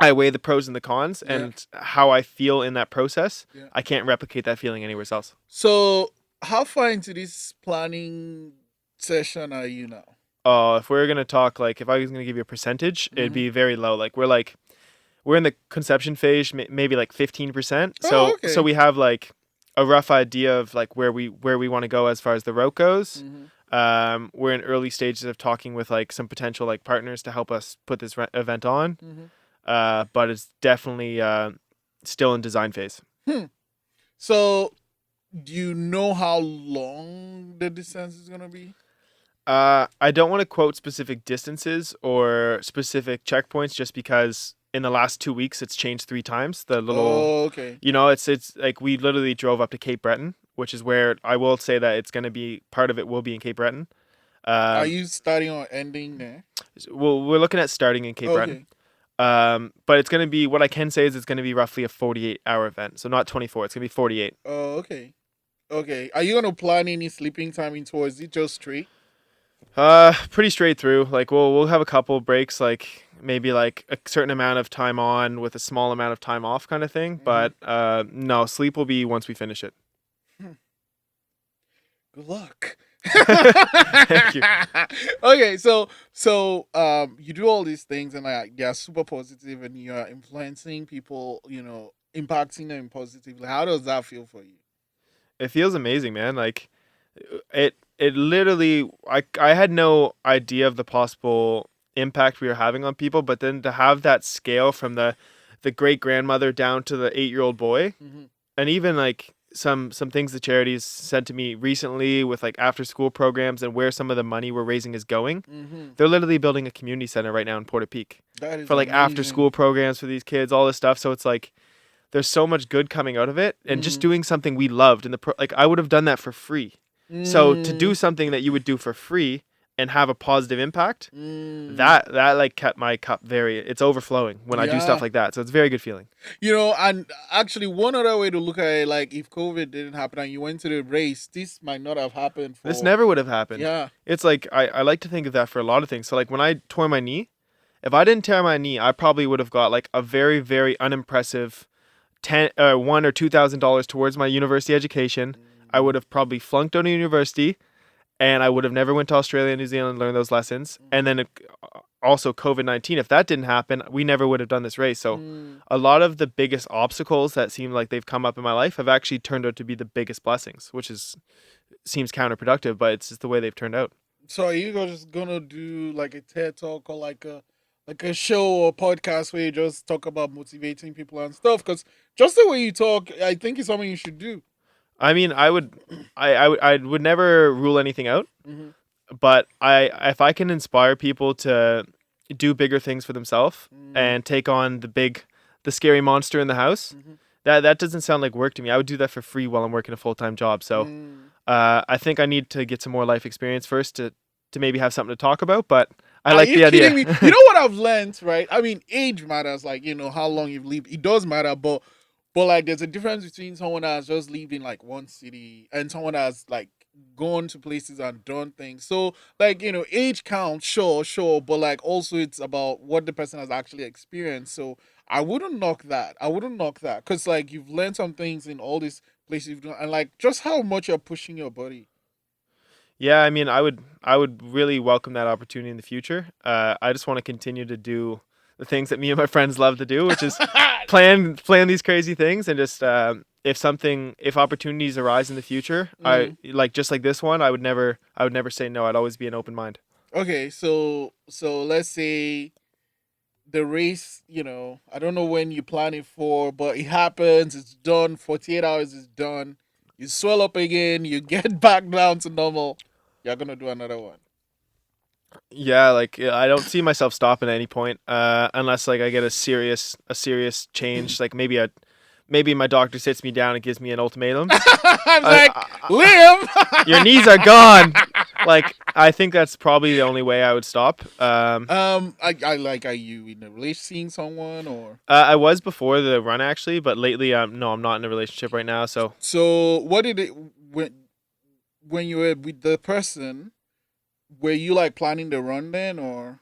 I weigh the pros and the cons and how I feel in that process. Yeah. I can't replicate that feeling anywhere else. So how far into this planning session are you now? If we're going to talk, like, if I was going to give you a percentage, it'd be very low. Like, we're in the conception phase, maybe like 15%. So, okay. So we have like a rough idea of like where we want to go as far as the route goes. We're in early stages of talking with like some potential like partners to help us put this event on. But it's definitely still in design phase. So, do you know how long the distance is gonna be? I don't want to quote specific distances or specific checkpoints just because in the last 2 weeks it's changed 3 times. The little, okay. You know, it's like we literally drove up to Cape Breton, which is where I will say that it's going to be, part of it will be in Cape Breton. Are you starting or ending there? Well, we're looking at starting in Cape Breton. But it's going to be, what I can say is it's going to be roughly a 48-hour event. So not 24, it's going to be 48. Oh, okay. Okay. Are you going to plan any sleeping time into, or is it just straight? Pretty straight through. Like we'll have a couple breaks, like maybe like a certain amount of time on with a small amount of time off kind of thing. But no, sleep will be once we finish it. Good luck. Thank you. Okay, so you do all these things and like you're super positive and you're influencing people, you know, impacting them positively. How does that feel for you? It feels amazing, man. Like it literally, I had no idea of the possible impact we were having on people, but then to have that scale from the great grandmother down to the 8-year-old boy, and even like some things the charities said to me recently with like after school programs and where some of the money we're raising is going. They're literally building a community center right now in Portapique for like after school programs for these kids, all this stuff. So it's like there's so much good coming out of it, and just doing something we loved. And like I would have done that for free. So to do something that you would do for free and have a positive impact, that like kept my cup it's overflowing when I do stuff like that. So it's a very good feeling. You know, and actually one other way to look at it, like if COVID didn't happen and you went to the race, this might not have happened. This never would have happened. Yeah. It's like, I like to think of that for a lot of things. So like when I tore my knee, if I didn't tear my knee, I probably would have got like a very, very unimpressive $1,000 or $2,000 towards my university education. I would have probably flunked out of university, and I would have never went to Australia and New Zealand and learned those lessons. And then also COVID-19, if that didn't happen, we never would have done this race. So a lot of the biggest obstacles that seem like they've come up in my life have actually turned out to be the biggest blessings, which seems counterproductive, but it's just the way they've turned out. So are you just gonna do like a TED talk or like a show or podcast where you just talk about motivating people and stuff? Because just the way you talk, I think is something you should do. I mean, I would never rule anything out, but if I can inspire people to do bigger things for themselves and take on the scary monster in the house, that doesn't sound like work to me. I would do that for free while I'm working a full-time job. So I think I need to get some more life experience first to maybe have something to talk about. But I Are like you the kidding idea. me? You know what I've learned, right? I mean, age matters, like, how long you've lived. It does matter, but like there's a difference between someone that's just lived in like one city and someone that's like gone to places and done things. So like, age counts, sure, but like also it's about what the person has actually experienced. So I wouldn't knock that. I wouldn't knock that. Cause like you've learned some things in all these places you've done and like just how much you're pushing your body. Yeah, I mean, I would really welcome that opportunity in the future. I just want to continue to do the things that me and my friends love to do, which is plan these crazy things, and just if opportunities arise in the future, I Mm. like just like this one, I would never say no. I'd always be an open mind. Okay, so let's say the race, I don't know when you plan it for, but it happens, it's done, 48 hours is done. You swell up again, you get back down to normal. You're going to do another one. Yeah, like I don't see myself stopping at any point, unless like I get a serious change, like maybe my doctor sits me down and gives me an ultimatum. I'm I, like, I, your live. knees are gone. Like I think that's probably the only way I would stop. I like, are you in a relationship seeing someone or? I was before the run actually, but lately, no, I'm not in a relationship right now. So, So what did it, when you were with the person, were you like planning the run then or?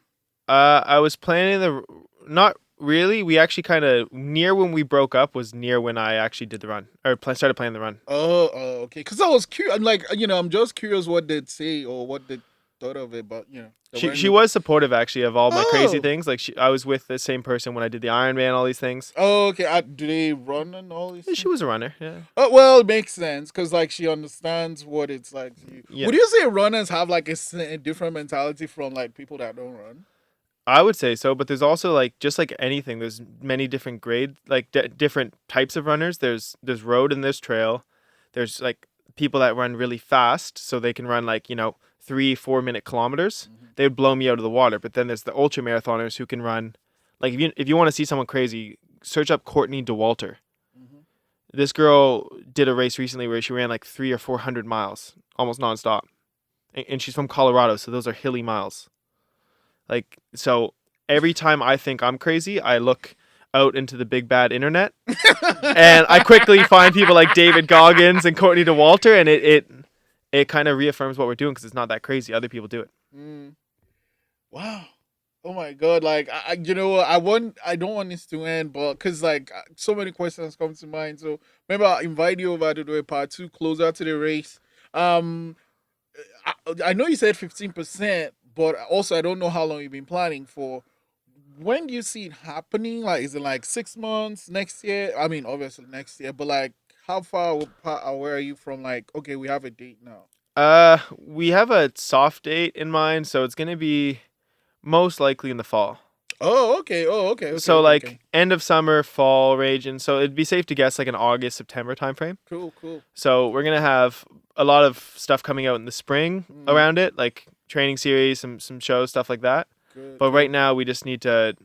I was planning not really. We actually kind of near when we broke up was near when I actually did the run or started planning the run. Okay. Because I was curious. I'm like, I'm just curious what they'd say or what they thought of it. But they She weren't. was supportive actually of all my crazy Oh. things. Like I was with the same person when I did the Ironman, all these things. Oh, okay. Do they run and all these She things? was a runner. Yeah. Oh, well, it makes sense because like she understands what it's like to you. Yeah. Would you say runners have like a different mentality from like people that don't run? I would say so, but there's also like just like anything. There's many different grades, like different types of runners. There's road and there's trail. There's like people that run really fast, so they can run like 3-4 minute kilometers. Mm-hmm. They would blow me out of the water. But then there's the ultra marathoners who can run, like if you want to see someone crazy, search up Courtney DeWalter. Mm-hmm. This girl did a race recently where she ran like 300 or 400 miles almost nonstop, and she's from Colorado, so those are hilly miles. Like, so every time I think I'm crazy, I look out into the big bad internet and I quickly find people like David Goggins and Courtney DeWalter, and it kind of reaffirms what we're doing because it's not that crazy. Other people do it. Mm. Wow. Oh my god! Like what, I don't want this to end, but because like so many questions come to mind. So maybe I'll invite you over to do a part two closer to the race. Um, I know you said 15%, but also I don't know how long you've been planning for. When do you see it happening? Like, is it like 6 months next year? I mean, obviously next year, but like, how far away are you from like? Okay, we have a date now. We have a soft date in mind, so it's gonna be most likely in the fall. Oh, okay. Oh, okay. Okay. So Okay. like Okay. end of summer, fall range, and so it'd be safe to guess like an August, September timeframe. Cool. Cool. So we're gonna have a lot of stuff coming out in the spring Mm, around it, like training series, some shows, stuff like that. good. But right Good. now we just need to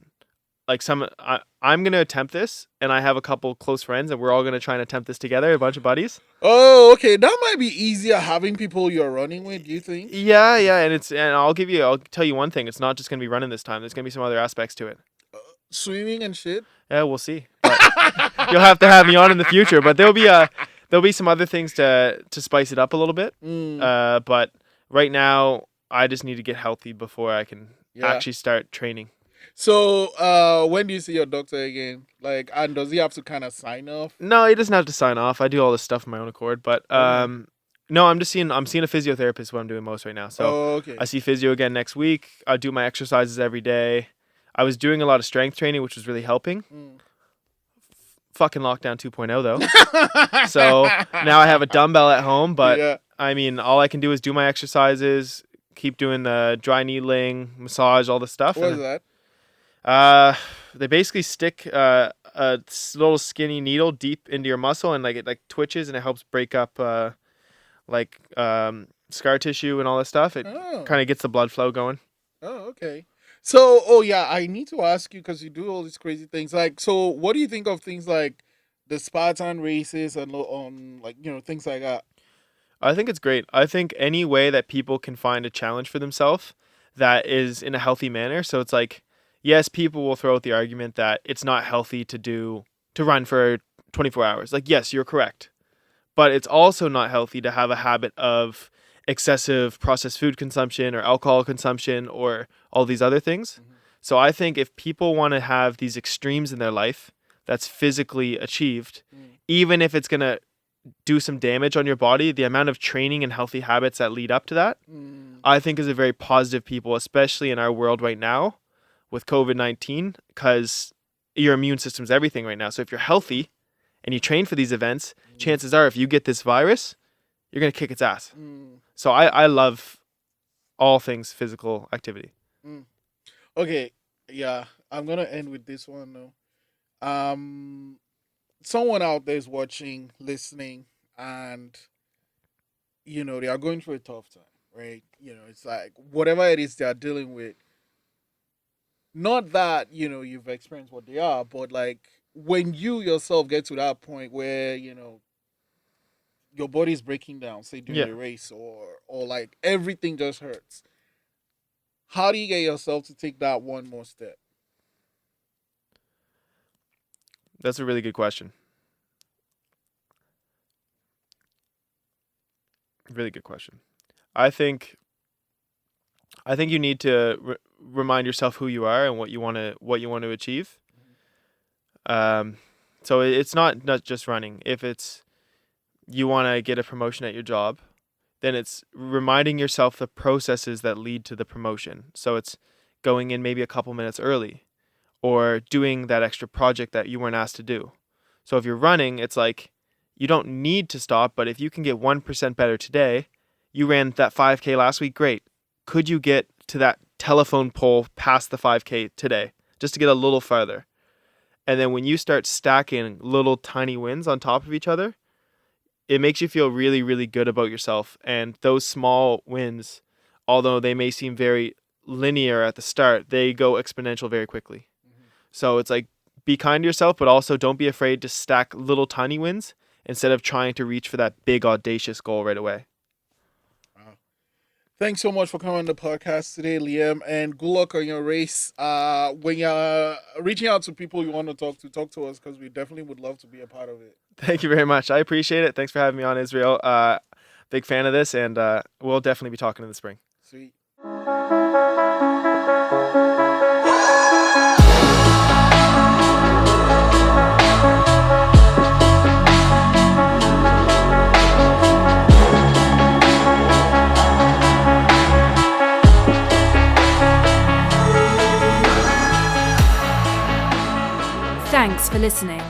like I'm gonna attempt this, and I have a couple close friends, and we're all gonna try and attempt this together, a bunch of buddies. Oh, okay. That might be easier having people you're running with. Do you think? Yeah, yeah, and I'll tell you one thing. It's not just gonna be running this time. There's gonna be some other aspects to it. Swimming and shit. Yeah, we'll see. But you'll have to have me on in the future. But there'll be some other things to spice it up a little bit. Mm, But right now I just need to get healthy before I can yeah. actually start training. So, when do you see your doctor again? Like, and does he have to kind of sign off? No, he doesn't have to sign off. I do all this stuff on my own accord. But Okay. no, I'm seeing a physiotherapist. What I'm doing most right now. So Oh, okay. I see physio again next week. I do my exercises every day. I was doing a lot of strength training, which was really helping. Mm. Fucking lockdown 2.0 though. So now I have a dumbbell at home, but Yeah. I mean, all I can do is do my exercises, keep doing the dry needling, massage, all the stuff, What is and that? they basically stick little skinny needle deep into your muscle, and like it like twitches, and it helps break up like scar tissue and all this stuff. It Oh. kind of gets the blood flow going. Oh, okay. So, oh yeah, I need to ask you because you do all these crazy things. Like, so what do you think of things like the Spartan races and like things like that? I think it's great. I think any way that people can find a challenge for themselves that is in a healthy manner. So it's like, yes, people will throw out the argument that it's not healthy to run for 24 hours. Like, yes, you're correct. But it's also not healthy to have a habit of excessive processed food consumption or alcohol consumption or all these other things. Mm-hmm. So I think if people want to have these extremes in their life that's physically achieved, even if it's going to do some damage on your body, the amount of training and healthy habits that lead up to that, I think is a very positive people, especially in our world right now with COVID-19, because your immune system's everything right now. So if you're healthy and you train for these events, chances are if you get this virus, you're going to kick its ass. So I love all things physical activity. Okay, yeah, I'm gonna end with this one though. Someone out there is watching, listening, and they are going through a tough time, right? It's like whatever it is they are dealing with. Not that you've experienced what they are, but like when you yourself get to that point where your body's breaking down, say during Yeah. a race, or like everything just hurts. How do you get yourself to take that one more step? That's a really good question. Really good question. I think you need to remind yourself who you are and what you want to achieve. So it's not just running. If it's you want to get a promotion at your job, then it's reminding yourself the processes that lead to the promotion. So it's going in maybe a couple minutes early or doing that extra project that you weren't asked to do. So if you're running, it's like you don't need to stop, but if you can get 1% better today, you ran that 5K last week, great. Could you get to that telephone pole past the 5K today just to get a little farther? And then when you start stacking little tiny wins on top of each other, it makes you feel really, really good about yourself. And those small wins, although they may seem very linear at the start, they go exponential very quickly. So it's like, be kind to yourself, but also don't be afraid to stack little tiny wins instead of trying to reach for that big audacious goal right away. Wow. Thanks so much for coming on the podcast today, Liam, and good luck on your race. When you're reaching out to people you want to talk to us, because we definitely would love to be a part of it. Thank you very much. I appreciate it. Thanks for having me on, Israel. Big fan of this, and we'll definitely be talking in the spring. Sweet. Thanks for listening.